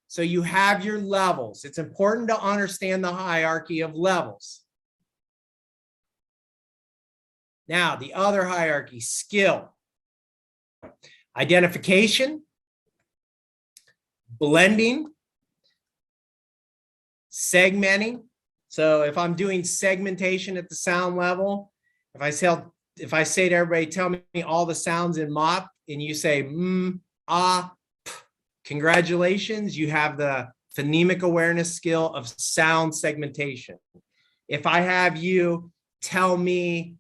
So you have your levels. It's important to understand the hierarchy of levels. Now, the other hierarchy, skill, identification, blending, segmenting. So if I'm doing segmentation at the sound level, if I say to everybody, tell me all the sounds in mop, and you say ah, p, congratulations, you have the phonemic awareness skill of sound segmentation. If I have you tell me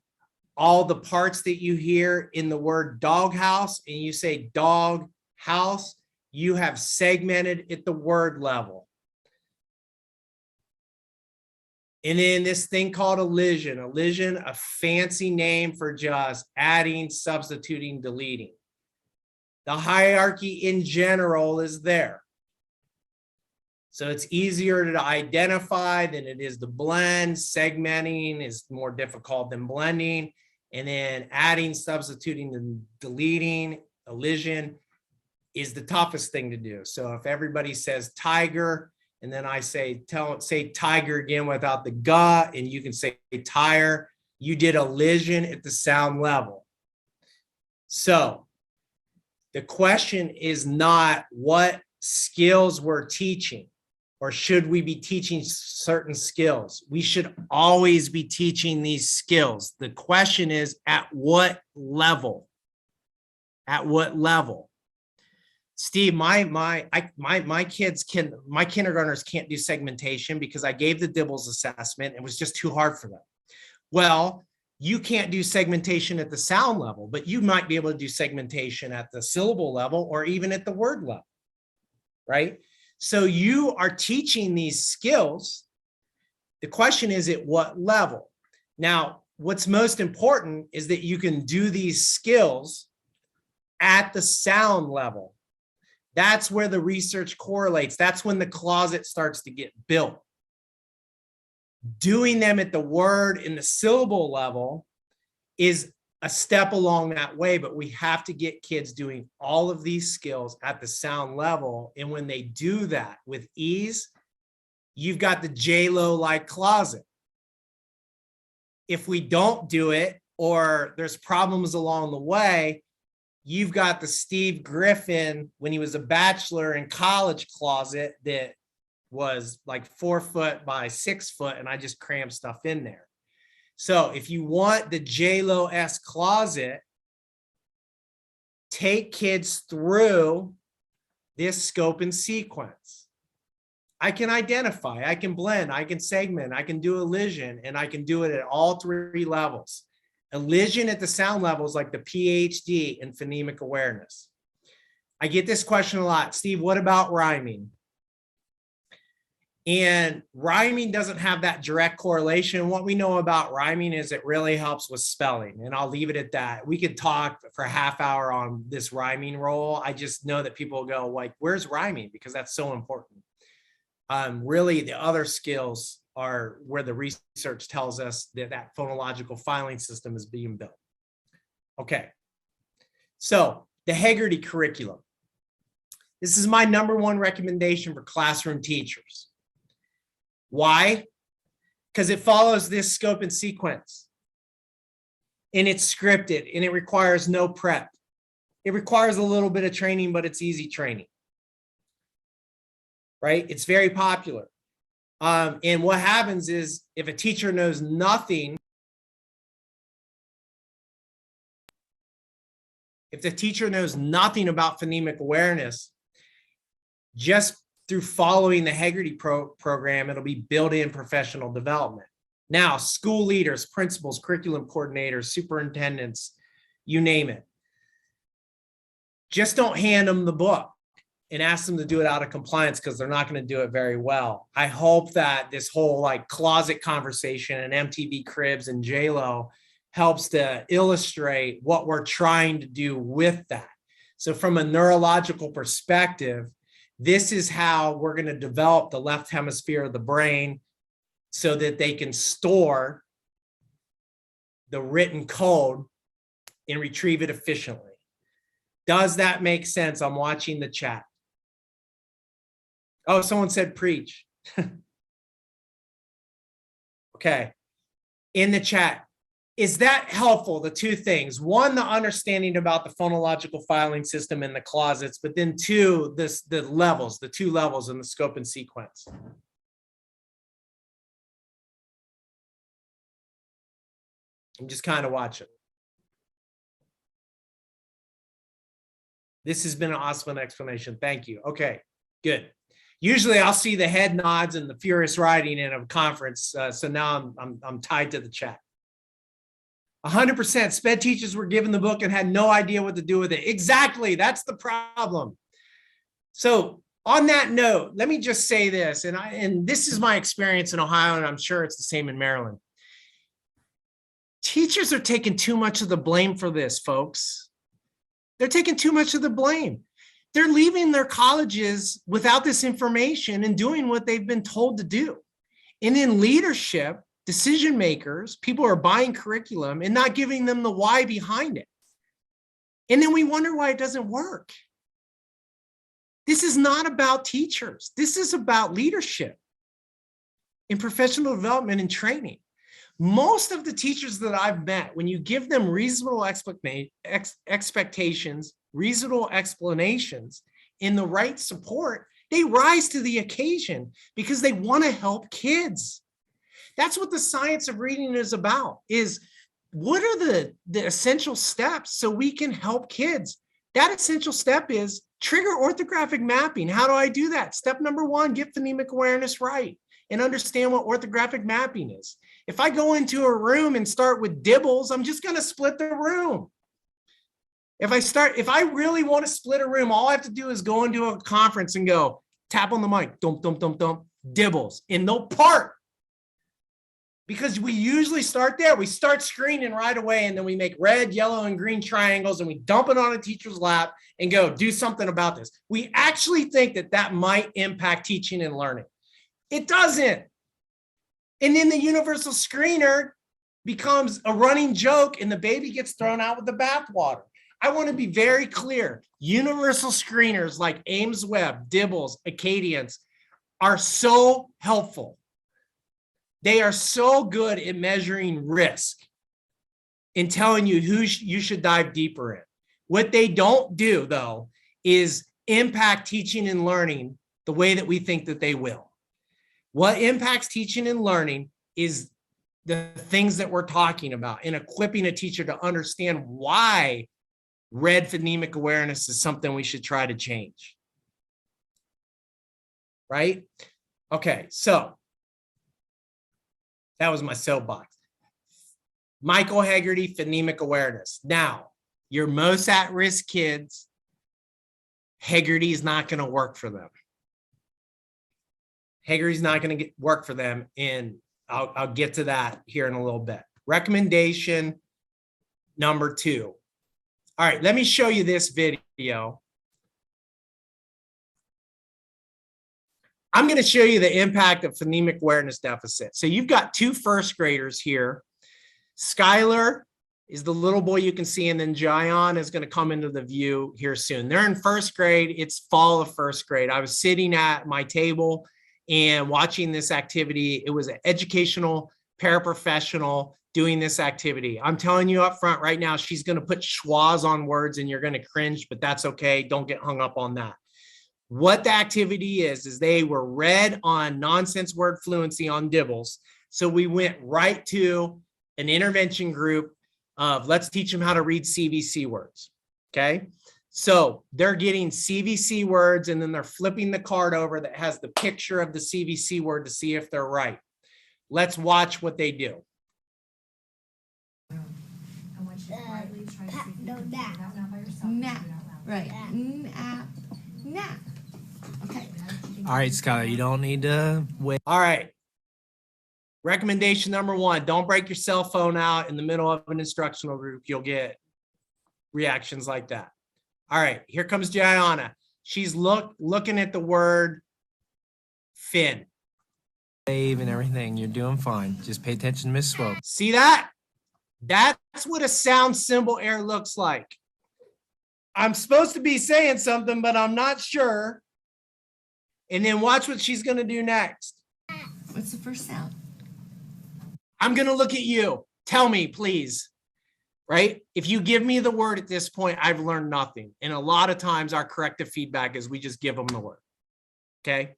all the parts that you hear in the word doghouse and you say dog house, you have segmented at the word level. And then this thing called elision, a fancy name for just adding, substituting, deleting. The hierarchy in general is there. So it's easier to identify than it is to blend. Segmenting is more difficult than blending. And then adding, substituting, and deleting, elision, is the toughest thing to do. So if everybody says tiger, and then I say tiger again without the ga, and you can say tire, you did elision at the sound level. So the question is not what skills we're teaching, or should we be teaching certain skills? We should always be teaching these skills. The question is at what level? At what level? Steve, my kindergartners can't do segmentation because I gave the Dibbles assessment. It was just too hard for them. Well, you can't do segmentation at the sound level, but you might be able to do segmentation at the syllable level or even at the word level, right? So you are teaching these skills. The question is at what level? Now, what's most important is that you can do these skills at the sound level. That's where the research correlates. That's when the closet starts to get built. Doing them at the word and the syllable level is a step along that way, but we have to get kids doing all of these skills at the sound level. And when they do that with ease, you've got the J-Lo-like closet. If we don't do it, or there's problems along the way, you've got the Steve Griffin, when he was a bachelor in college closet that was like 4 foot by 6 foot, and I just crammed stuff in there. So if you want the J-Lo-esque closet, take kids through this scope and sequence. I can identify, I can blend, I can segment, I can do elision, and I can do it at all 3 levels. Elision at the sound levels like the PhD in phonemic awareness. I get this question a lot. Steve, what about rhyming? And rhyming doesn't have that direct correlation. What we know about rhyming is it really helps with spelling, and I'll leave it at that. We could talk for a half hour on this rhyming role. I just know that people go like, where's rhyming? Because that's so important. Really, the other skills are where the research tells us that that phonological filing system is being built. Okay, so the Hegarty curriculum. This is my #1 recommendation for classroom teachers. Why? Because it follows this scope and sequence. And it's scripted and it requires no prep. It requires a little bit of training, but it's easy training. Right? It's very popular. And what happens is if a teacher knows nothing, if the teacher knows nothing about phonemic awareness, just through following the Hegarty program, it'll be built-in professional development. Now, school leaders, principals, curriculum coordinators, superintendents, you name it. Just don't hand them the book and ask them to do it out of compliance because they're not going to do it very well. I hope that this whole like closet conversation and MTV Cribs and J-Lo helps to illustrate what we're trying to do with that. So from a neurological perspective, this is how we're going to develop the left hemisphere of the brain so that they can store the written code and retrieve it efficiently. Does that make sense? I'm watching the chat. Oh, someone said preach. Okay. In the chat, is that helpful? The 2 things. 1, the understanding about the phonological filing system in the closets, but then 2, the levels, the 2 levels in the scope and sequence. I'm just kind of watching. This has been an awesome explanation. Thank you. Okay, good. Usually I'll see the head nods and the furious writing in a conference. So now I'm tied to the chat. 100% SPED teachers were given the book and had no idea what to do with it. Exactly, that's the problem. So on that note, let me just say this, and this is my experience in Ohio, and I'm sure it's the same in Maryland. Teachers are taking too much of the blame for this, folks. They're taking too much of the blame. They're leaving their colleges without this information and doing what they've been told to do. And in leadership, decision makers, people are buying curriculum and not giving them the why behind it. And then we wonder why it doesn't work. This is not about teachers. This is about leadership and professional development and training. Most of the teachers that I've met, when you give them reasonable expectations, reasonable explanations, and the right support, they rise to the occasion because they want to help kids. That's what the science of reading is about, is what are the essential steps so we can help kids? That essential step is trigger orthographic mapping. How do I do that? Step number 1, get phonemic awareness right and understand what orthographic mapping is. If I go into a room and start with dibbles, I'm just going to split the room. If I really want to split a room, all I have to do is go into a conference and go tap on the mic, dump, dump, dump, dump, dibbles, and they'll part. Because we usually start there. We start screening right away, and then we make red, yellow, and green triangles, and we dump it on a teacher's lap and go do something about this. We actually think that that might impact teaching and learning. It doesn't. And then the universal screener becomes a running joke, and the baby gets thrown out with the bathwater. I want to be very clear. Universal screeners like Ames Webb, Dibbles, Acadians are so helpful. They are so good at measuring risk and telling you who you should dive deeper in. What they don't do, though, is impact teaching and learning the way that we think that they will. What impacts teaching and learning is the things that we're talking about and equipping a teacher to understand why read phonemic awareness is something we should try to change. Right? Okay, so that was my soapbox. Michael Hegarty, phonemic awareness. Now, your most at-risk kids, Hegarty is not going to work for them. Hegarty's not going to work for them, and I'll get to that here in a little bit. Recommendation number 2. All right, let me show you this video. I'm going to show you the impact of phonemic awareness deficit. So you've got 2 first graders here. Skylar is the little boy you can see, and then Jayon is going to come into the view here soon. They're in first grade. It's fall of first grade. I was sitting at my table and watching this activity. It was an educational paraprofessional doing this activity. I'm telling you up front right now, she's going to put schwas on words and you're going to cringe, but that's okay. Don't get hung up on that. What the activity is they were read on nonsense word fluency on Dibbles. So we went right to an intervention group of let's teach them how to read CVC words. Okay. So they're getting CVC words and then they're flipping the card over that has the picture of the CVC word to see if they're right. Let's watch what they do. Nap. Right. Nap. Nap. Okay. All right, Skylar, you don't need to wait. All right. Recommendation number 1, don't break your cell phone out in the middle of an instructional group. You'll get reactions like that. All right, here comes Gianna. She's looking at the word fin. Wave and everything. You're doing fine. Just pay attention to Miss Swope. See that? That's what a sound symbol error looks like. I'm supposed to be saying something, but I'm not sure. And then watch what she's going to do next. What's the first sound? I'm going to look at you. Tell me, please. Right? If you give me the word at this point, I've learned nothing. And a lot of times our corrective feedback is we just give them the word. Okay?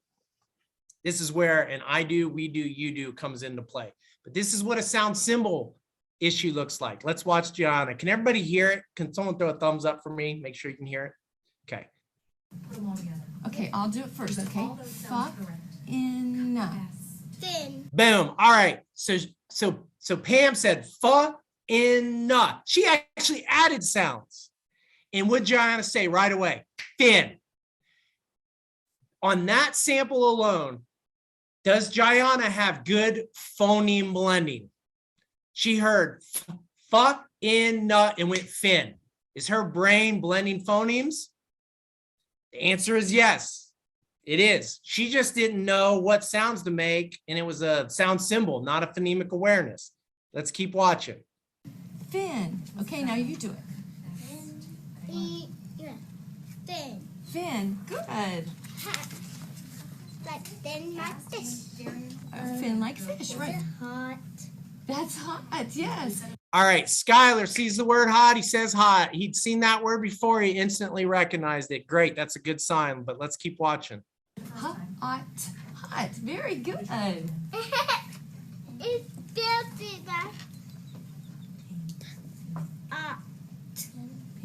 This is where an I do, we do, you do comes into play. But this is what a sound symbol issue looks like. Let's watch Gianna. Can everybody hear it? Can someone throw a thumbs up for me? Make sure you can hear it. Okay. Put them all together. Okay, I'll do it first, okay? Fuck in. Fin. Boom. All right. So Pam said fa in na. She actually added sounds. And what Gianna say right away? Fin. On that sample alone, does Gianna have good phoneme blending? She heard fa in na and went fin. Is her brain blending phonemes? The answer is yes, it is. She just didn't know what sounds to make, and it was a sound symbol, not a phonemic awareness. Let's keep watching. Fin. Okay, now you do it. Fin. Fin. Good. Like fin like fish. Fin like fish, right? Hot. That's hot, yes. All right, Skylar sees the word hot. He says hot. He'd seen that word before. He instantly recognized it. Great, that's a good sign, but let's keep watching. Hot, hot, hot. Very good. It's filthy that.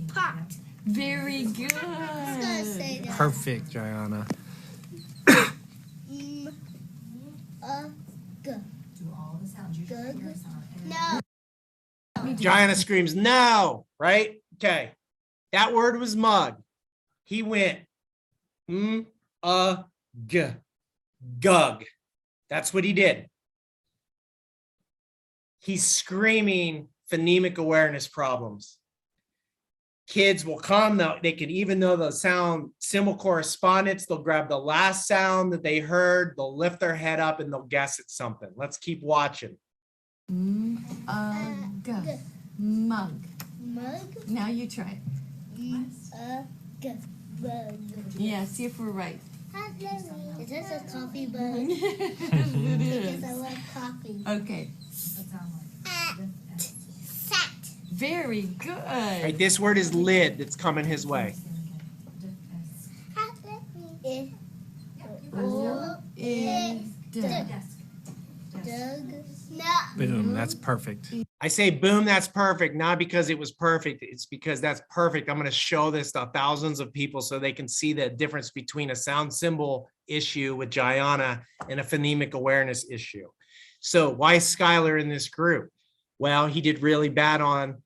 Pot. Very good. Say that. Perfect, Gianna. No. Gianna screams, no, right? Okay. That word was mug. He went, gug. That's what he did. He's screaming phonemic awareness problems. Kids will come, they can, even though the sound symbol correspondence, they'll grab the last sound that they heard, they'll lift their head up and they'll guess at something. Let's keep watching. Mug. Mug. Now you try it. Mug. Yeah, see if we're right. Is this a coffee mug? It is. Because I love coffee. Okay. Sat. Very good. All right, this word is lid that's coming his way. Boom, that's perfect. I say, boom, that's perfect, not because it was perfect. It's because that's perfect. I'm going to show this to thousands of people so they can see the difference between a sound symbol issue with Jayana and a phonemic awareness issue. So why is Skylar in this group? Well, he did really bad on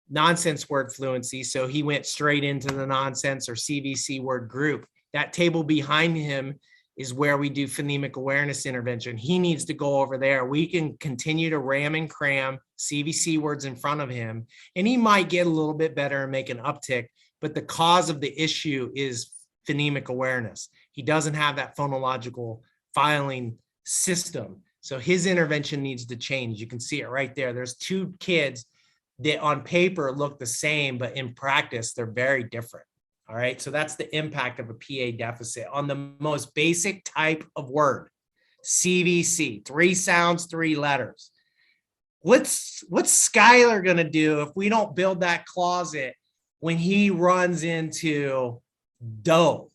nonsense word fluency. So he went straight into the nonsense or CVC word group. That table behind him is where we do phonemic awareness intervention. He needs to go over there. We can continue to ram and cram CVC words in front of him, and he might get a little bit better and make an uptick, but the cause of the issue is phonemic awareness. He doesn't have that phonological filing system. So his intervention needs to change. You can see it right there. There's two kids that on paper look the same, but in practice, they're very different. All right, so that's the impact of a PA deficit on the most basic type of word, CVC, 3 sounds, 3 letters. What's Skylar gonna do if we don't build that closet when he runs into dough?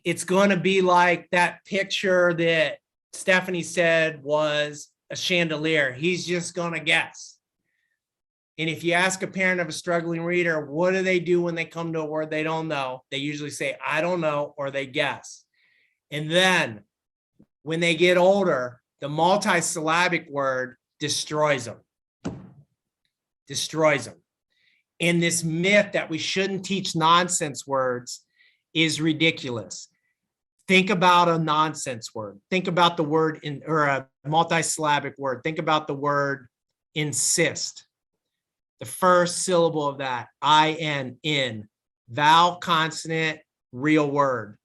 It's gonna be like that picture that Stephanie said was a chandelier. He's just gonna guess. And if you ask a parent of a struggling reader, what do they do when they come to a word they don't know? They usually say, I don't know, or they guess. And then when they get older, the multisyllabic word destroys them. Destroys them. And this myth that we shouldn't teach nonsense words is ridiculous. Think about a nonsense word. Think about the word in, or a multisyllabic word. Think about the word insist. The first syllable of that, I-N, in, vowel, consonant, real word.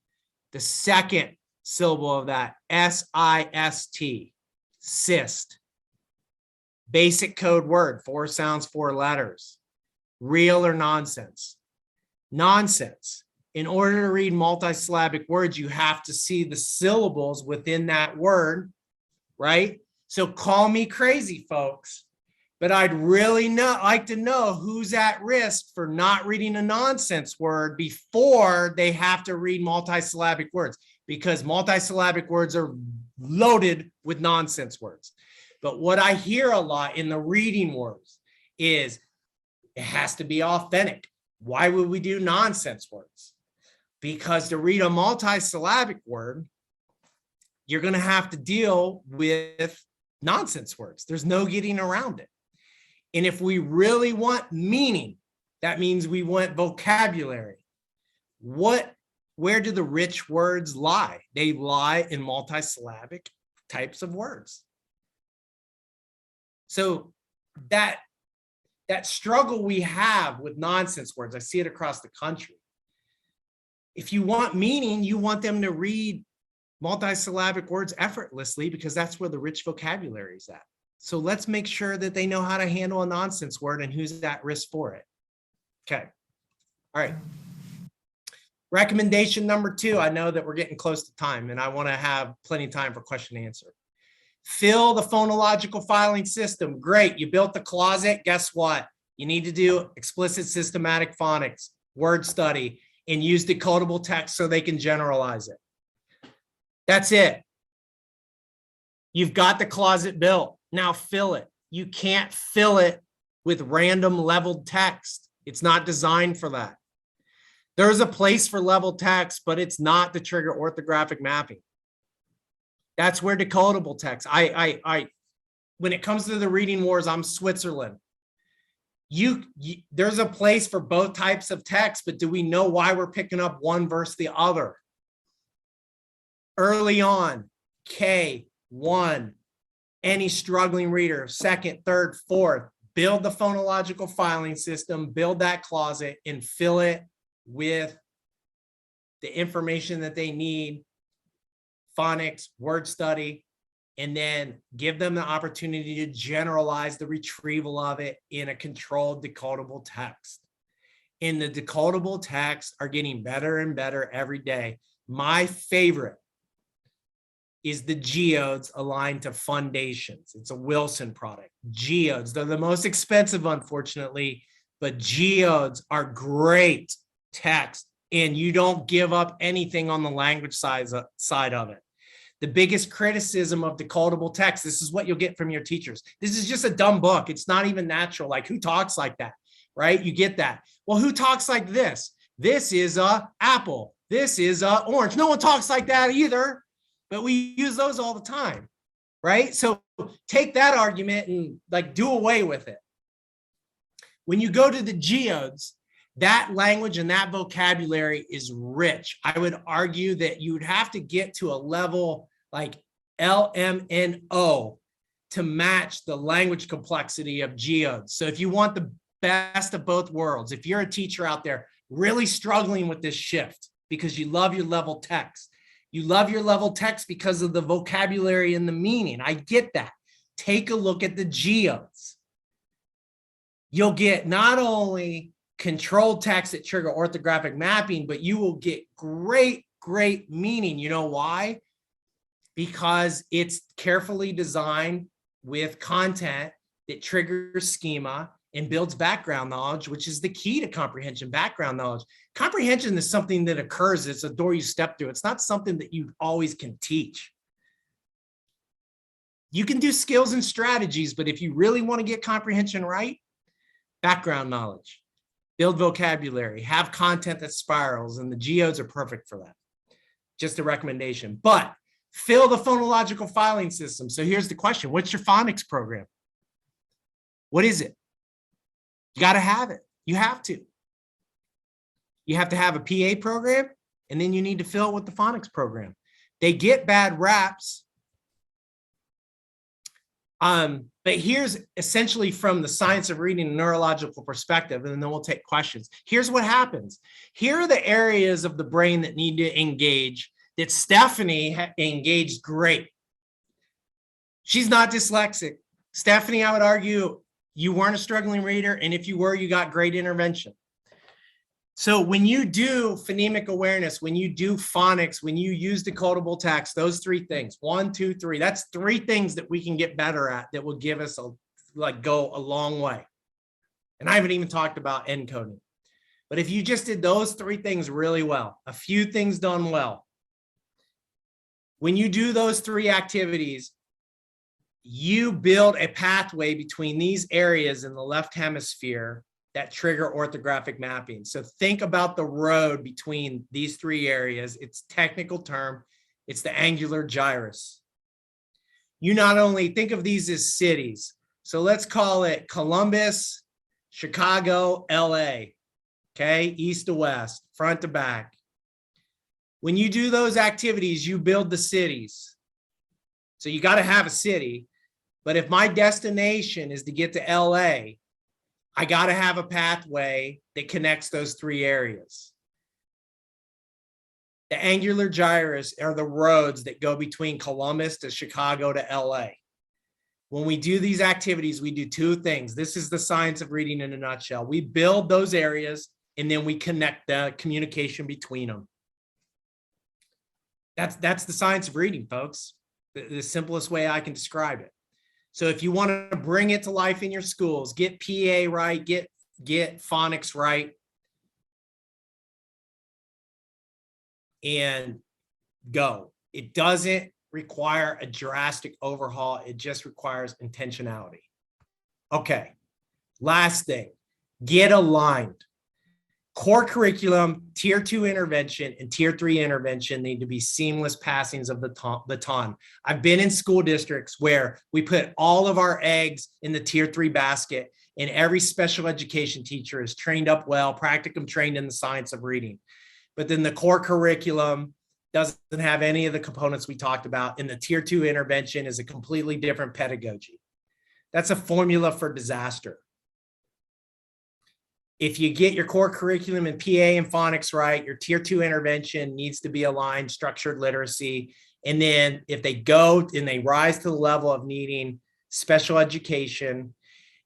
The second syllable of that, S-I-S-T, sist. Basic code word, 4 sounds, 4 letters. Real or nonsense? Nonsense. In order to read multisyllabic words, you have to see the syllables within that word, right? So call me crazy, folks. But I'd really like to know who's at risk for not reading a nonsense word before they have to read multisyllabic words, because multisyllabic words are loaded with nonsense words. But what I hear a lot in the reading words is it has to be authentic. Why would we do nonsense words? Because to read a multisyllabic word, you're going to have to deal with nonsense words. There's no getting around it. And if we really want meaning, that means we want vocabulary. Where do the rich words lie? They lie in multisyllabic types of words. So that struggle we have with nonsense words, I see it across the country. If you want meaning, you want them to read multisyllabic words effortlessly because that's where the rich vocabulary is at. So let's make sure that they know how to handle a nonsense word and who's at risk for it. Okay. All right. Recommendation number 2. I know that we're getting close to time and I want to have plenty of time for question and answer. Fill the phonological filing system. Great. You built the closet. Guess what? You need to do explicit systematic phonics, word study, and use decodable text so they can generalize it. That's it. You've got the closet built. Now fill it. You can't fill it with random leveled text. It's not designed for that. There's a place for leveled text, but it's not to trigger orthographic mapping. That's where decodable text. When it comes to the reading wars, I'm Switzerland. There's a place for both types of text, but do we know why we're picking up one versus the other? Early on, K1, any struggling reader, 2nd, 3rd, 4th, build the phonological filing system, build that closet and fill it with the information that they need, phonics, word study, and then give them the opportunity to generalize the retrieval of it in a controlled decodable text. And the decodable texts are getting better and better every day. My favorite is the geodes aligned to foundations. It's a Wilson product. Geodes, they're the most expensive, unfortunately, but geodes are great text and you don't give up anything on the language side of it. The biggest criticism of decodable text, this is what you'll get from your teachers. This is just a dumb book. It's not even natural. Like, who talks like that, right? You get that. Well, who talks like this? This is a apple. This is a orange. No one talks like that either, but we use those all the time, right? So take that argument and like do away with it. When you go to the geodes, that language and that vocabulary is rich. I would argue that you would have to get to a level like LMNO to match the language complexity of geodes. So if you want the best of both worlds, if you're a teacher out there really struggling with this shift because you love your level text, you love your level text because of the vocabulary and the meaning. I get that. Take a look at the geodes. You'll get not only controlled text that trigger orthographic mapping, but you will get great meaning. You know why? Because it's carefully designed with content that triggers schema and builds background knowledge, which is the key to comprehension, background knowledge. Comprehension is something that occurs. It's a door you step through. It's not something that you always can teach. You can do skills and strategies, but if you really want to get comprehension right, background knowledge, build vocabulary, have content that spirals, and the geodes are perfect for that. Just a recommendation. But fill the phonological filing system. So here's the question. What's your phonics program? What is it? You got to have it. You have to. You have to have a PA program, and then you need to fill it with the phonics program. They get bad raps. But here's essentially from the science of reading and neurological perspective, and then we'll take questions. Here's what happens. Here are the areas of the brain that need to engage that Stephanie engaged great. She's not dyslexic. Stephanie, I would argue you weren't a struggling reader, and if you were, you got great intervention. So when you do phonemic awareness, when you do phonics, when you use decodable text, those three things, 1, 2, 3, that's three things that we can get better at that will give us go a long way. And I haven't even talked about encoding. But if you just did those three things really well, a few things done well, when you do those three activities, you build a pathway between these areas in the left hemisphere that trigger orthographic mapping. So think about the road between these three areas. It's a technical term. It's the angular gyrus. You not only think of these as cities. So let's call it Columbus, Chicago, LA. Okay, east to west, front to back. When you do those activities, you build the cities. So you got to have a city. But if my destination is to get to LA, I got to have a pathway that connects those three areas. The angular gyrus are the roads that go between Columbus to Chicago to LA. When we do these activities, we do two things. This is the science of reading in a nutshell. We build those areas and then we connect the communication between them. That's the science of reading, folks. The simplest way I can describe it. So if you want to bring it to life in your schools, get PA right, get phonics right, and go. It doesn't require a drastic overhaul. It just requires intentionality. Okay, last thing, get aligned. Core curriculum, tier 2 intervention, and tier 3 intervention need to be seamless passings of the baton. I've been in school districts where we put all of our eggs in the tier 3 basket, and every special education teacher is trained up well, practicum trained in the science of reading. But then the core curriculum doesn't have any of the components we talked about, and the tier 2 intervention is a completely different pedagogy. That's a formula for disaster. If you get your core curriculum and PA and phonics right, your tier 2 intervention needs to be aligned, structured literacy. And then if they go and they rise to the level of needing special education,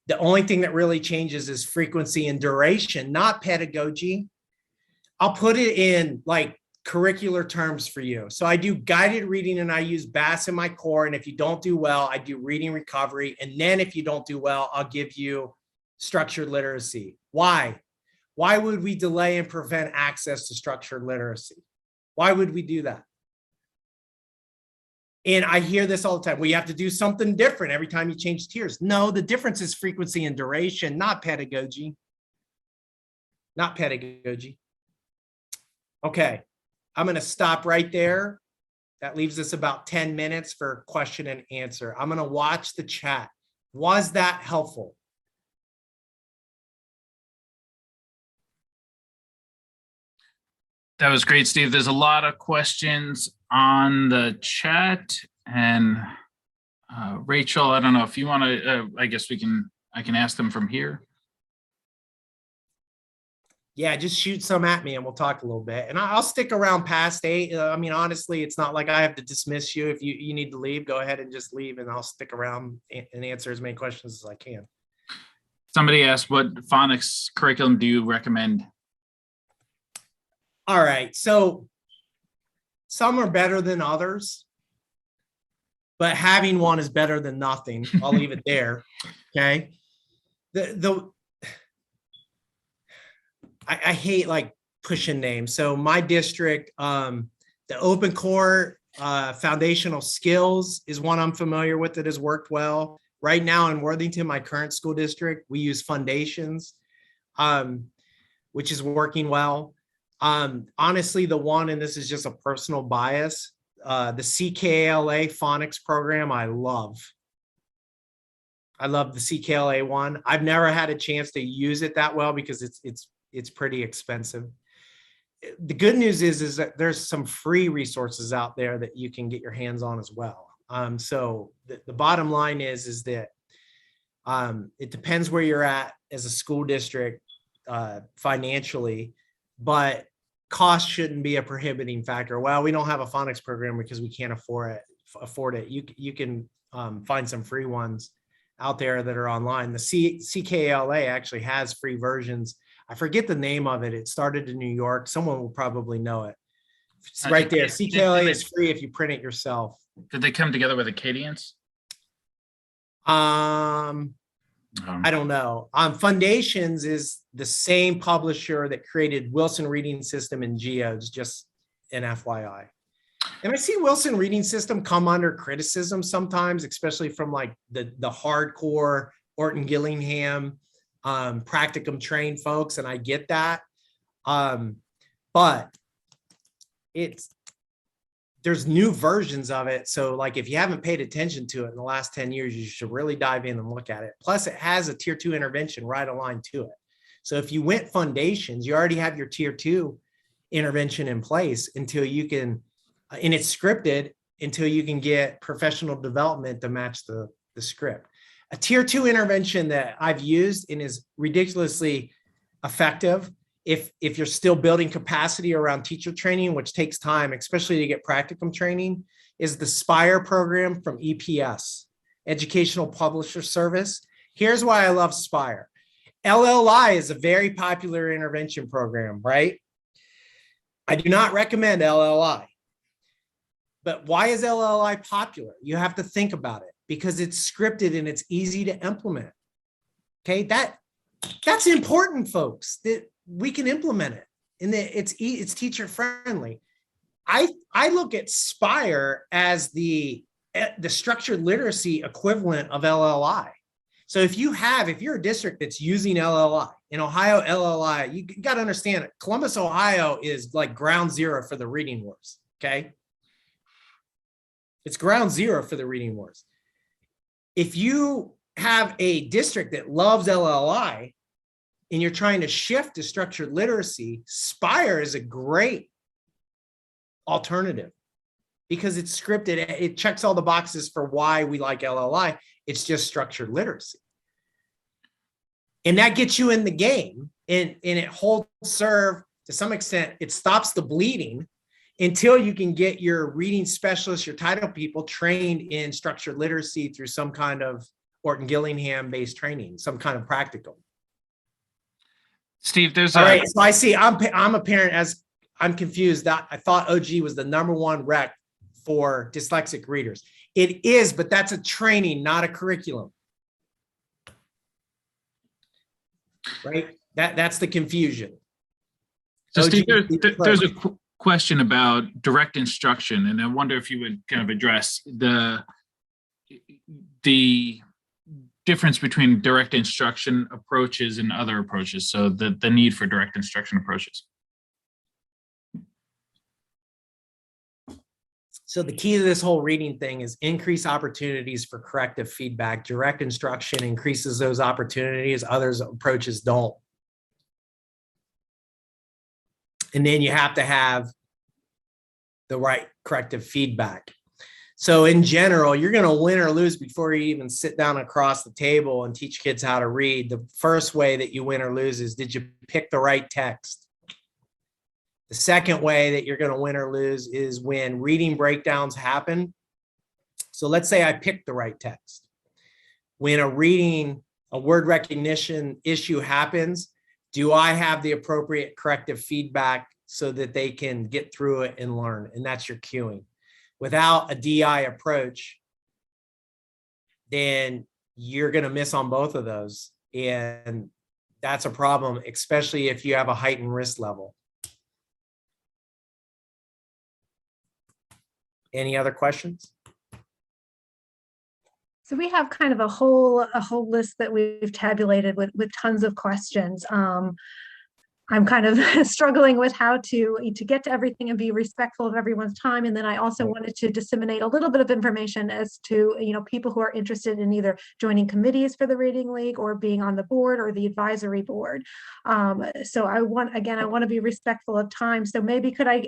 the only thing that really changes is frequency and duration, not pedagogy. I'll put it in like curricular terms for you. So I do guided reading and I use BAS in my core. And if you don't do well, I do reading recovery. And then if you don't do well, I'll give you structured literacy. Why? Why would we delay and prevent access to structured literacy? Why would we do that? And I hear this all the time. Well, you have to do something different every time you change tiers. No, the difference is frequency and duration, not pedagogy. Not pedagogy. Okay, I'm going to stop right there. That leaves us about 10 minutes for question and answer. I'm going to watch the chat. Was that helpful? That was great, Steve. There's a lot of questions on the chat, and Rachel, I don't know if you want to, I guess I can ask them from here. Yeah, just shoot some at me and we'll talk a little bit. And I'll stick around past 8. I mean, honestly, it's not like I have to dismiss you. If you need to leave, go ahead and just leave, and I'll stick around and answer as many questions as I can. Somebody asked, what phonics curriculum do you recommend? All right, so some are better than others, but having one is better than nothing. I'll leave it there. Okay. I hate like pushing names. So my district, the open core foundational skills is one I'm familiar with that has worked well. Right now in Worthington, my current school district, we use Foundations, which is working well. Honestly, the one, and this is just a personal bias, the CCC-SLP phonics program, I love. I love the CCC-SLP one. I've never had a chance to use it that well because it's pretty expensive. The good news is that there's some free resources out there that you can get your hands on as well. So the bottom line is that it depends where you're at as a school district financially, but cost shouldn't be a prohibiting factor. Well, we don't have a phonics program because we can't afford it. You can find some free ones out there that are online. The CCC-SLP actually has free versions. I forget the name of it. It started in New York. Someone will probably know it. It's right there. CCC-SLP is free if you print it yourself. Did they come together with Acadians? I don't know. Foundations is the same publisher that created Wilson Reading System and Geodes, just an FYI. And I see Wilson Reading System come under criticism sometimes, especially from like the hardcore Orton Gillingham practicum trained folks, and I get that. But there's new versions of it. So like if you haven't paid attention to it in the last 10 years, you should really dive in and look at it. Plus it has a tier 2 intervention right aligned to it. So if you went Foundations, you already have your tier 2 intervention in place until you can, and it's scripted until you can get professional development to match the script. A tier 2 intervention that I've used and is ridiculously effective if you're still building capacity around teacher training, which takes time, especially to get practicum training, is the SPIRE program from EPS, Educational Publisher Service. Here's why I love SPIRE. LLI is a very popular intervention program, right? I do not recommend LLI. But why is LLI popular? You have to think about it because it's scripted and it's easy to implement. Okay, that's important, folks, that we can implement it and that it's teacher friendly. I look at SPIRE as the structured literacy equivalent of LLI. So if you're a district that's using LLI, in Ohio, LLI, you got to understand it. Columbus, Ohio is like ground zero for the reading wars. Okay. It's ground zero for the reading wars. If you have a district that loves LLI and you're trying to shift to structured literacy, SPIRE is a great alternative because it's scripted. It checks all the boxes for why we like LLI. It's just structured literacy. And that gets you in the game and it holds serve to some extent. It stops the bleeding until you can get your reading specialists, your title people trained in structured literacy through some kind of Orton Gillingham based training, some kind of practical. Steve, there's all right. So I see I'm a parent as I'm confused that I thought OG was the #1 rec for dyslexic readers. It is, but that's a training, not a curriculum. Right? That's the confusion. So Steve, question about direct instruction, and I wonder if you would kind of address the difference between direct instruction approaches and other approaches. So the need for direct instruction approaches. So the key to this whole reading thing is increase opportunities for corrective feedback. Direct instruction increases those opportunities, others approaches don't. And then you have to have the right corrective feedback. So in general, you're going to win or lose before you even sit down across the table and teach kids how to read. The first way that you win or lose is, did you pick the right text? The second way that you're going to win or lose is when reading breakdowns happen. So let's say I picked the right text. When a word recognition issue happens, do I have the appropriate corrective feedback so that they can get through it and learn? And that's your cueing. Without a DI approach, then you're going to miss on both of those. And that's a problem, especially if you have a heightened risk level. Any other questions? So we have kind of a whole list that we've tabulated with tons of questions. I'm kind of struggling with how to get to everything and be respectful of everyone's time. And then I also wanted to disseminate a little bit of information as to, people who are interested in either joining committees for the Reading League or being on the board or the advisory board. So I want to be respectful of time. So maybe could I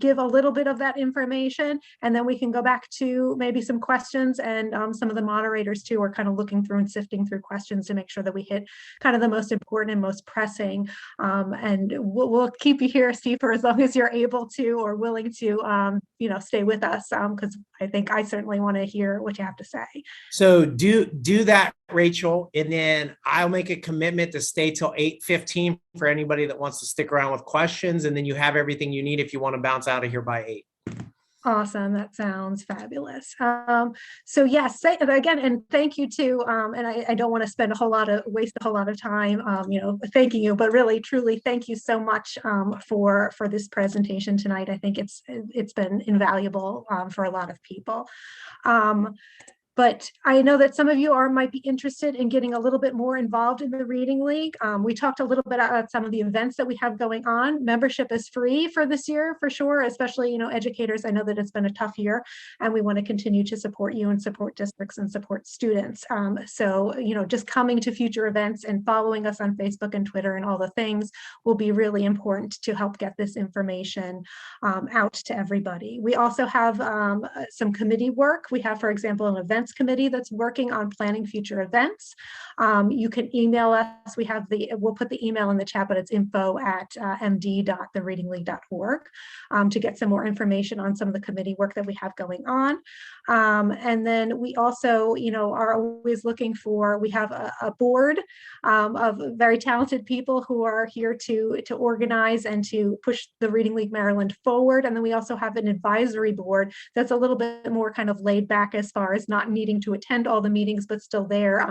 give a little bit of that information, and then we can go back to maybe some questions, and some of the moderators too are kind of looking through and sifting through questions to make sure that we hit kind of the most important and most pressing. And we'll keep you here, Steve, for as long as you're able to or willing to, stay with us, because I think I certainly want to hear what you have to say. So do that, Rachel, and then I'll make a commitment to stay till 8:15 for anybody that wants to stick around with questions, and then you have everything you need if you want to bounce out of here by 8. Awesome. That sounds fabulous. So yes, again, and thank you too. And I don't want to waste a whole lot of time, thanking you, but really, truly, thank you so much for this presentation tonight. I think it's been invaluable for a lot of people. But I know that some of you might be interested in getting a little bit more involved in the Reading League. We talked a little bit about some of the events that we have going on. Membership is free for this year, for sure, especially, educators. I know that it's been a tough year, and we want to continue to support you and support districts and support students. So, just coming to future events and following us on Facebook and Twitter and all the things will be really important to help get this information out to everybody. We also have some committee work. We have, for example, an events committee that's working on planning future events. You can email us. We'll put the email in the chat, but it's info@md.thereadingleague.org to get some more information on some of the committee work that we have going on. And then we also, are always looking for, we have a board of very talented people who are here to organize and to push the Reading League Maryland forward. And then we also have an advisory board that's a little bit more kind of laid back as far as not needing to attend all the meetings, but still there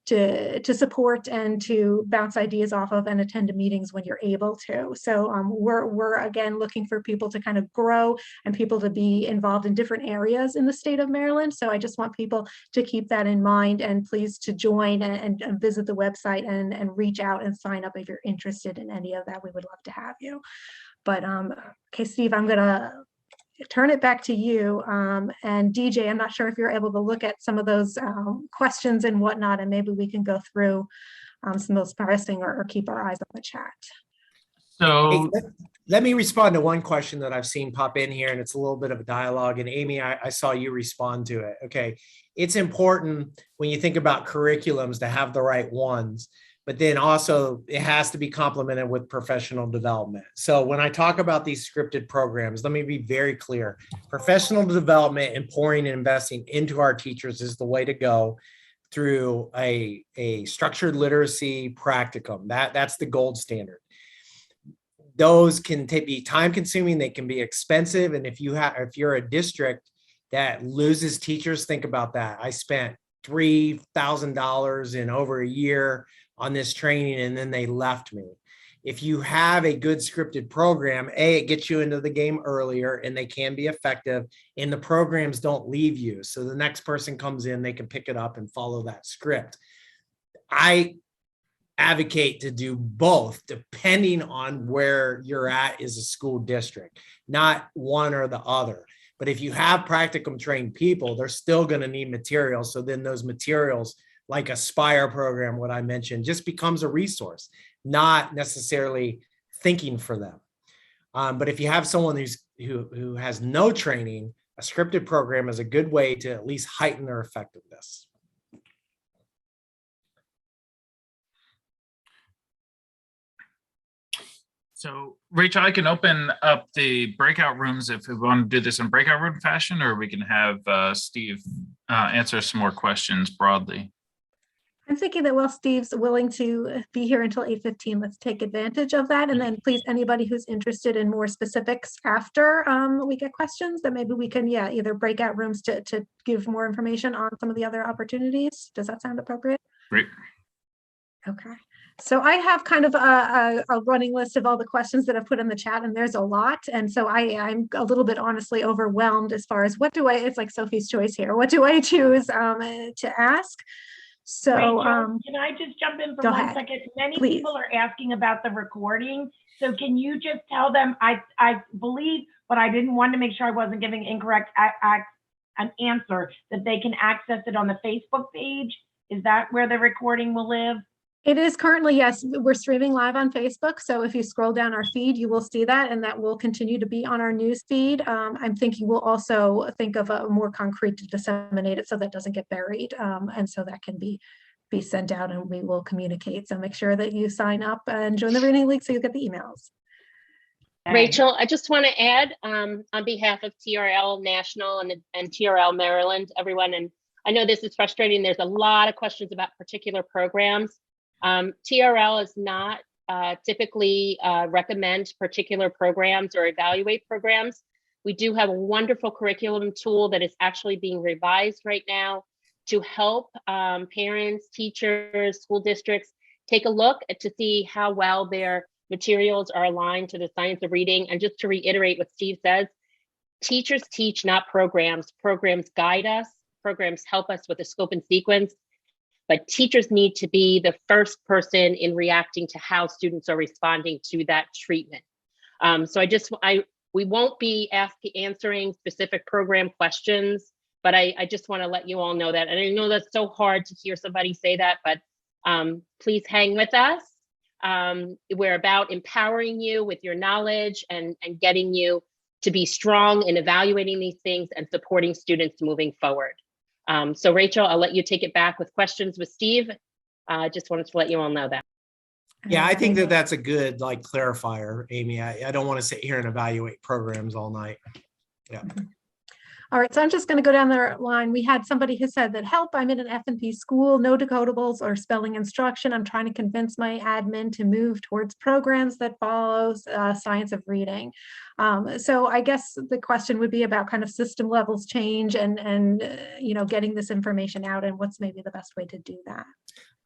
to support and to bounce ideas off of and attend to meetings when you're able to. So we're again looking for people to kind of grow and people to be involved in different areas in the state of Maryland. So I just want people to keep that in mind, and please to join and visit the website and reach out and sign up if you're interested in any of that. We would love to have you. But okay, Steve, I'm gonna turn it back to you. And DJ, I'm not sure if you're able to look at some of those questions and whatnot, and maybe we can go through some of those pressing or keep our eyes on the chat. So Hey, let me respond to one question that I've seen pop in here, and it's a little bit of a dialogue. And Amy, I saw you respond to it. Okay. It's important when you think about curriculums to have the right ones, but then also it has to be complemented with professional development. So when I talk about these scripted programs, let me be very clear. Professional development and pouring and investing into our teachers is the way to go through a structured literacy practicum. That's the gold standard. Those can be time consuming, they can be expensive. And if you're a district that loses teachers, think about that. I spent $3,000 in over a year on this training, and then they left me. If you have a good scripted program, it gets you into the game earlier and they can be effective, and the programs don't leave you. So the next person comes in, they can pick it up and follow that script. I advocate to do both depending on where you're at as a school district, not one or the other. But if you have practicum trained people, they're still going to need materials. So then those materials, like a Spire program, what I mentioned, just becomes a resource, not necessarily thinking for them. But if you have someone who has no training, a scripted program is a good way to at least heighten their effectiveness. So Rachel, I can open up the breakout rooms if we want to do this in breakout room fashion, or we can have Steve answer some more questions broadly. I'm thinking that while Steve's willing to be here until 8:15, let's take advantage of that. And then please, anybody who's interested in more specifics after we get questions, then maybe we can, either break out rooms to give more information on some of the other opportunities. Does that sound appropriate? Great. Okay. So I have kind of a running list of all the questions that I've put in the chat, and there's a lot. And so I'm a little bit honestly overwhelmed as far as it's like Sophie's choice here. What do I choose to ask? So Rachel, can I just jump in for 1 second? Many Please. people are asking about the recording. So can you just tell them, I believe, but I didn't want to make sure I wasn't giving incorrect an answer, that they can access it on the Facebook page? Is that where the recording will live? It is currently, yes, we're streaming live on Facebook. So if you scroll down our feed, you will see that, and that will continue to be on our news feed. I'm thinking we'll also think of a more concrete to disseminate it so that doesn't get buried. And so that can be sent out, and we will communicate. So make sure that you sign up and join the Reading League so you'll get the emails. Rachel, I just want to add on behalf of TRL National and TRL Maryland, everyone, and I know this is frustrating. There's a lot of questions about particular programs. TRL is not typically recommend particular programs or evaluate programs. We do have a wonderful curriculum tool that is actually being revised right now to help parents, teachers, school districts take a look to see how well their materials are aligned to the science of reading. And just to reiterate what Steve says, teachers teach, not programs. Programs guide us. Programs help us with the scope and sequence. But teachers need to be the first person in reacting to how students are responding to that treatment. So we won't be answering specific program questions, but I just want to let you all know that. And I know that's so hard to hear somebody say that, but please hang with us. We're about empowering you with your knowledge and getting you to be strong in evaluating these things and supporting students moving forward. So Rachel, I'll let you take it back with questions with Steve. I just wanted to let you all know that. Yeah, I think that's a good clarifier, Amy. I don't want to sit here and evaluate programs all night. Yeah. All right, so I'm just going to go down the line. We had somebody who said that, help, I'm in an F&P school, no decodables or spelling instruction. I'm trying to convince my admin to move towards programs that follows science of reading. So I guess the question would be about kind of system levels change and getting this information out, and what's maybe the best way to do that.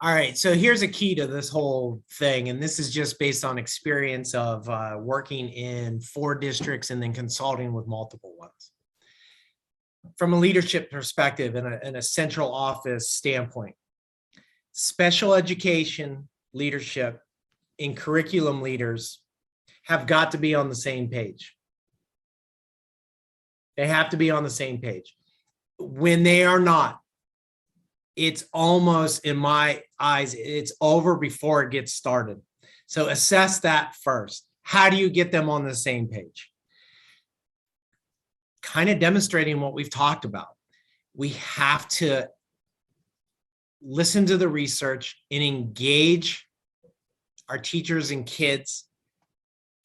All right, so here's a key to this whole thing, and this is just based on experience of working in 4 districts and then consulting with multiple ones. From a leadership perspective and a central office standpoint, special education leadership and curriculum leaders have got to be on the same page. They have to be on the same page. When they are not, it's almost, in my eyes, it's over before it gets started. So assess that first. How do you get them on the same page? Kind of demonstrating what we've talked about. We have to listen to the research and engage our teachers and kids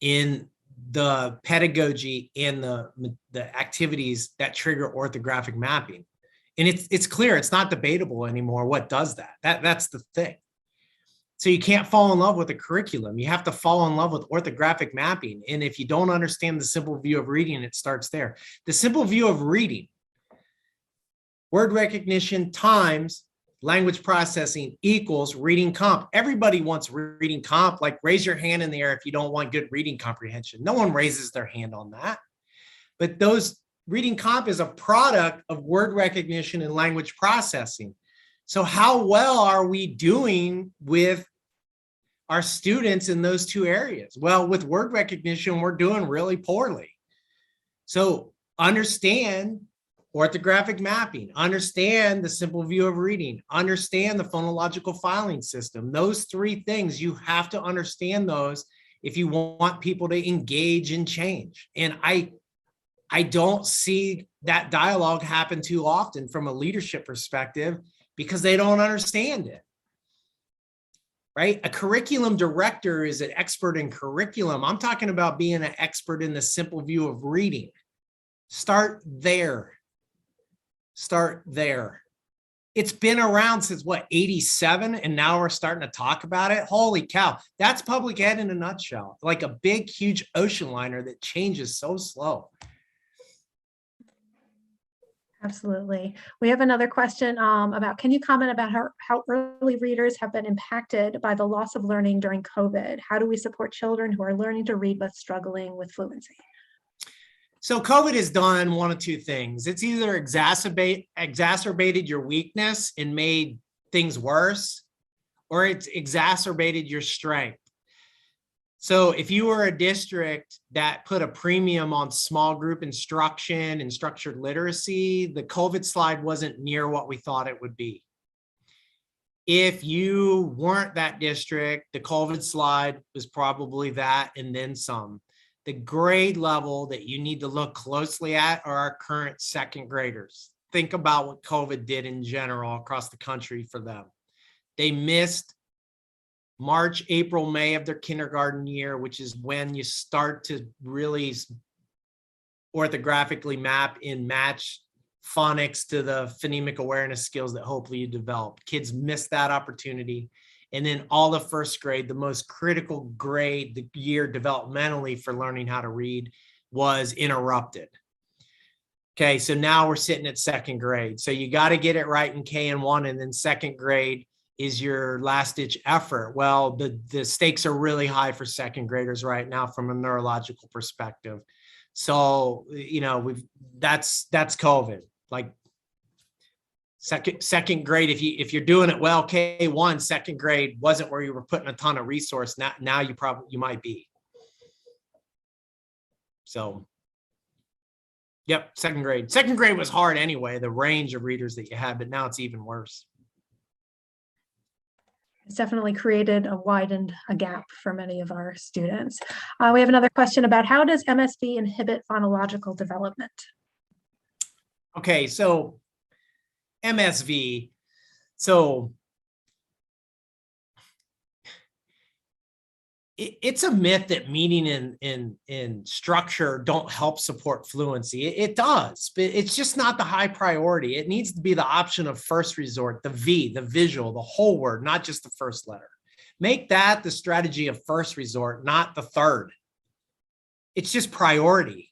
in the pedagogy and the activities that trigger orthographic mapping. And it's clear, it's not debatable anymore what does that. That's the thing. So you can't fall in love with a curriculum. You have to fall in love with orthographic mapping. And if you don't understand the simple view of reading, it starts there. The simple view of reading, word recognition times language processing equals reading comp. Everybody wants reading comp. Like, raise your hand in the air if you don't want good reading comprehension. No one raises their hand on that. But those reading comp is a product of word recognition and language processing. So how well are we doing with our students in those two areas? Well, with word recognition, we're doing really poorly. So understand orthographic mapping, understand the simple view of reading, understand the phonological filing system. Those three things, you have to understand those if you want people to engage and change. And I don't see that dialogue happen too often from a leadership perspective because they don't understand it. Right? A curriculum director is an expert in curriculum. I'm talking about being an expert in the simple view of reading. Start there. Start there. It's been around since what, 87, and now we're starting to talk about it. Holy cow. That's public ed in a nutshell. Like a big, huge ocean liner that changes so slow. Absolutely. We have another question about, can you comment about how early readers have been impacted by the loss of learning during COVID? How do we support children who are learning to read but struggling with fluency? So COVID has done one of two things. It's either exacerbated your weakness and made things worse, or it's exacerbated your strength. So if you were a district that put a premium on small group instruction and structured literacy, the COVID slide wasn't near what we thought it would be. If you weren't that district, the COVID slide was probably that and then some. The grade level that you need to look closely at are our current second graders. Think about what COVID did in general across the country for them. They missed March, April, May of their kindergarten year, which is when you start to really orthographically map and match phonics to the phonemic awareness skills that hopefully you develop. Kids miss that opportunity. And then all of first grade, the most critical grade, the year developmentally for learning how to read, was interrupted. Okay, so now we're sitting at second grade. So you got to get it right in K and 1, and then second grade is your last ditch effort. Well, the stakes are really high for second graders right now from a neurological perspective. So, you know, that's COVID. Like second grade, if you're doing it well, K1, second grade wasn't where you were putting a ton of resource. Now you might be. So, yep, second grade. Second grade was hard anyway, the range of readers that you had, but now it's even worse. It's definitely created widened a gap for many of our students. We have another question about, how does MSV inhibit phonological development? Okay, so MSV, so it's a myth that meaning and structure don't help support fluency. It does, but it's just not the high priority. It needs to be the option of first resort, the V, the visual, the whole word, not just the first letter. Make that the strategy of first resort, not the third. It's just priority.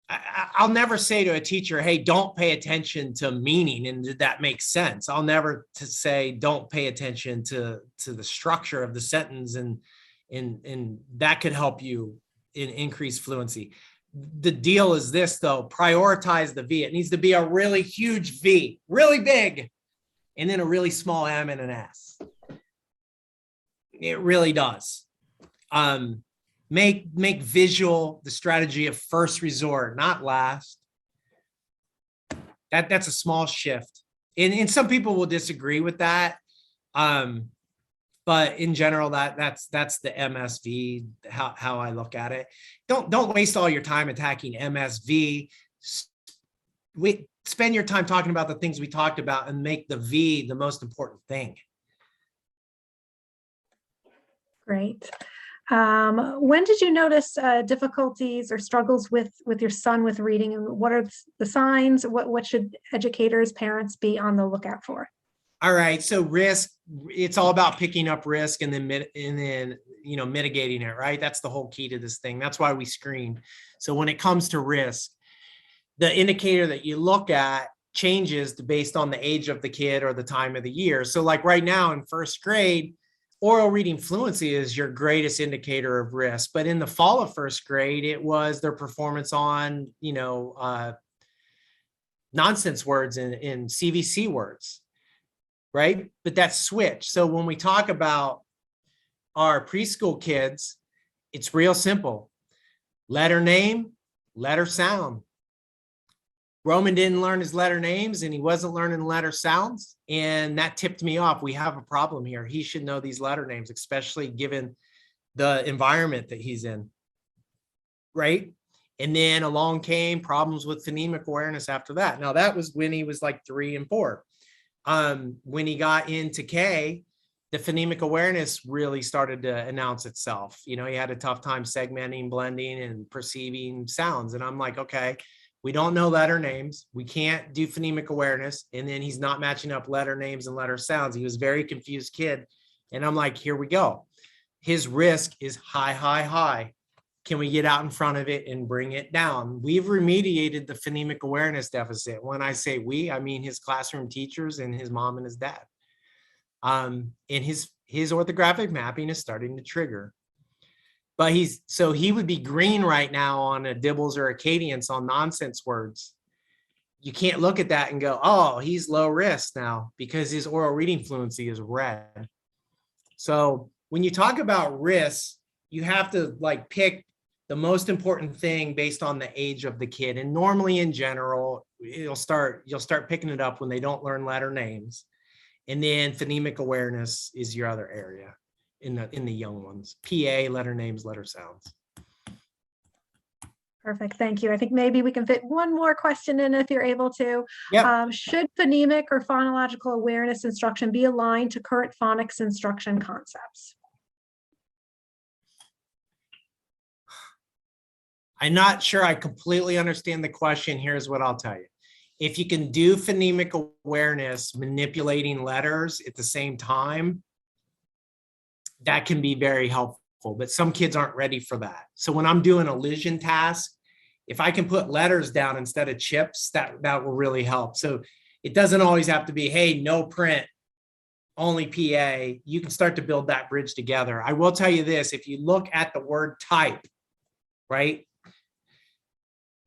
I'll never say to a teacher, hey, don't pay attention to meaning, and did that make sense? I'll never say don't pay attention to the structure of the sentence, and that could help you in increase fluency. The deal is this though, prioritize the V. It needs to be a really huge V, really big, and then a really small M and an S. It really does. Make visual the strategy of first resort, not last. That's a small shift. And some people will disagree with that. But in general, that's the MSV, how I look at it. Don't waste all your time attacking MSV. Spend your time talking about the things we talked about and make the V the most important thing. Great. When did you notice difficulties or struggles with your son with reading, and what are the signs? What should educators, parents be on the lookout for? All right, so risk, it's all about picking up risk and then mitigating it, right? That's the whole key to this thing. That's why we screen. So when it comes to risk, the indicator that you look at, changes based on the age of the kid or the time of the year. So like right now in first grade, oral reading fluency is your greatest indicator of risk. But in the fall of first grade, it was their performance on, nonsense words and CVC words, right? But that's switched. So when we talk about our preschool kids, it's real simple. Letter name, letter sound. Roman didn't learn his letter names and he wasn't learning letter sounds. And that tipped me off. We have a problem here. He should know these letter names, especially given the environment that he's in, right? And then along came problems with phonemic awareness after that. Now that was when he was like 3 and 4. When he got into K, the phonemic awareness really started to announce itself. He had a tough time segmenting, blending, and perceiving sounds. And I'm like, okay, we don't know letter names. We can't do phonemic awareness. And then he's not matching up letter names and letter sounds. He was a very confused kid. And I'm like, here we go. His risk is high, high, high. Can we get out in front of it and bring it down? We've remediated the phonemic awareness deficit. When I say we, I mean his classroom teachers and his mom and his dad. And his orthographic mapping is starting to trigger. But he would be green right now on a dibbles or a cadence on nonsense words. You can't look at that and go, oh, he's low risk now because his oral reading fluency is red. So when you talk about risk, you have to pick the most important thing based on the age of the kid. And normally in general, you'll start picking it up when they don't learn letter names. And then phonemic awareness is your other area in the young ones. PA, letter names, letter sounds. Perfect, thank you. I think maybe we can fit one more question in if you're able to. Yep. Should phonemic or phonological awareness instruction be aligned to current phonics instruction concepts? I'm not sure I completely understand the question. Here's what I'll tell you. If you can do phonemic awareness, manipulating letters at the same time, that can be very helpful, but some kids aren't ready for that. So when I'm doing a elision task, if I can put letters down instead of chips, that will really help. So it doesn't always have to be, hey, no print, only PA. You can start to build that bridge together. I will tell you this, if you look at the word type, right?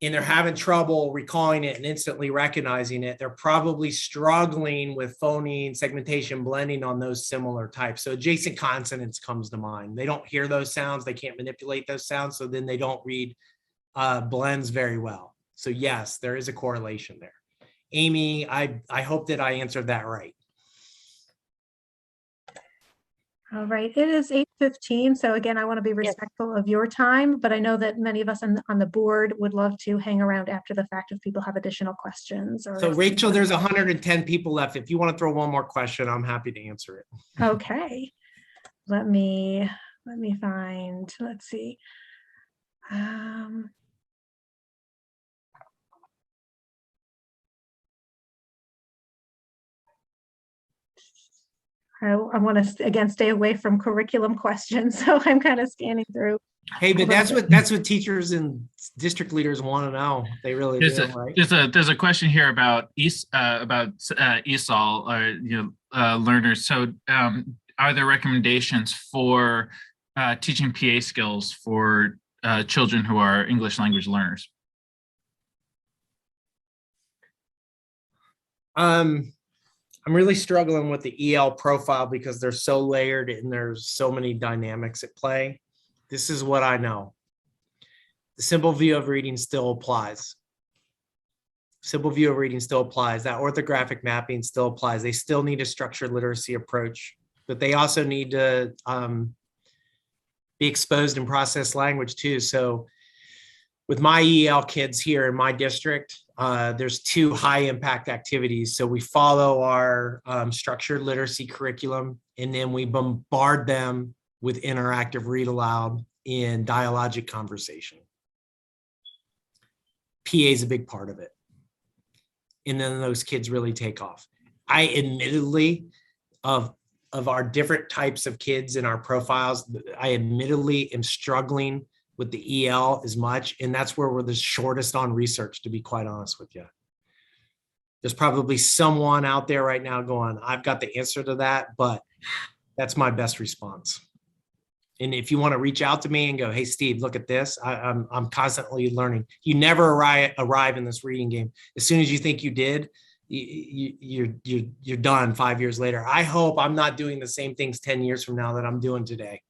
And they're having trouble recalling it and instantly recognizing it, they're probably struggling with phoning, segmentation, blending on those similar types. So adjacent consonants comes to mind. They don't hear those sounds. They can't manipulate those sounds. So then they don't read blends very well. So yes, there is a correlation there. Amy, I hope that I answered that right. All right, it is 8:15. So again, I want to be respectful of your time, but I know that many of us on the board would love to hang around after the fact if people have additional questions. So Rachel, there's 110 people left. If you want to throw one more question, I'm happy to answer it. Okay, let me find, let's see. I want to again stay away from curriculum questions, so I'm kind of scanning through. Hey, but that's what teachers and district leaders want to know. They really do, right? There's a question here about ESOL or learners. So are there recommendations for teaching PA skills for children who are English language learners? I'm really struggling with the EL profile because they're so layered and there's so many dynamics at play. This is what I know. The simple view of reading still applies. Simple view of reading still applies. That orthographic mapping still applies. They still need a structured literacy approach, but they also need to be exposed in processed language too. So with my EL kids here in my district, there's 2 high impact activities. So we follow our structured literacy curriculum, and then we bombard them with interactive read aloud in dialogic conversation. PA is a big part of it. And then those kids really take off. I admittedly, of our different types of kids in our profiles, I admittedly am struggling with the EL as much, and that's where we're the shortest on research, to be quite honest with you. There's probably someone out there right now going, I've got the answer to that, but that's my best response. And if you want to reach out to me and go, hey, Steve, look at this. I'm constantly learning. You never arrive in this reading game. As soon as you think you did, you're done 5 years later. I hope I'm not doing the same things 10 years from now that I'm doing today.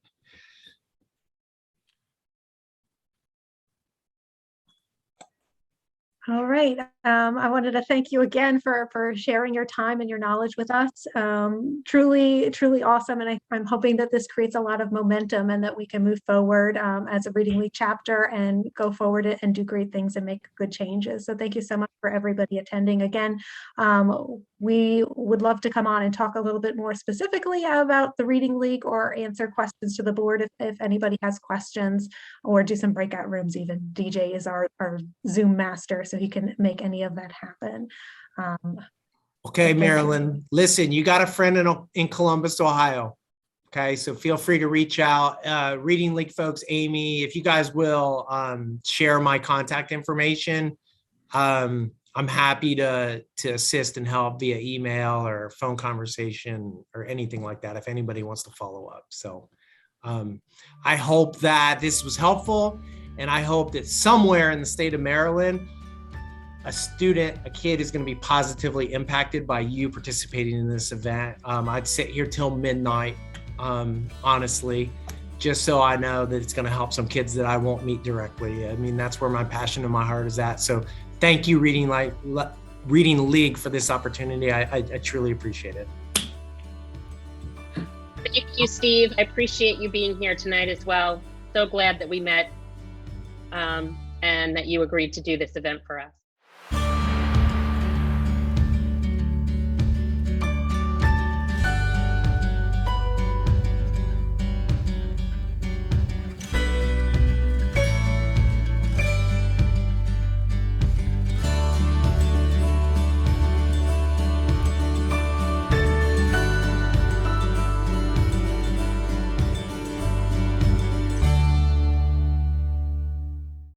All right. I wanted to thank you again for sharing your time and your knowledge with us. Truly, truly awesome. And I'm hoping that this creates a lot of momentum and that we can move forward as a Reading League chapter and go forward and do great things and make good changes. So thank you so much for everybody attending. Again, we would love to come on and talk a little bit more specifically about the Reading League or answer questions to the board if anybody has questions, or do some breakout rooms even. DJ is our Zoom master, so he can make any of that happen. Okay, Marilyn, listen, you got a friend in Columbus, Ohio. Okay, so feel free to reach out. Reading League folks, Amy, if you guys will share my contact information, I'm happy to assist and help via email or phone conversation or anything like that if anybody wants to follow up. So I hope that this was helpful, and I hope that somewhere in the state of Maryland, a kid is going to be positively impacted by you participating in this event. I'd sit here till midnight, honestly, just so I know that it's going to help some kids that I won't meet directly. I mean, that's where my passion and my heart is at. So thank you, Reading League, for this opportunity. I truly appreciate it. Thank you, Steve. I appreciate you being here tonight as well. So glad that we met and that you agreed to do this event for us.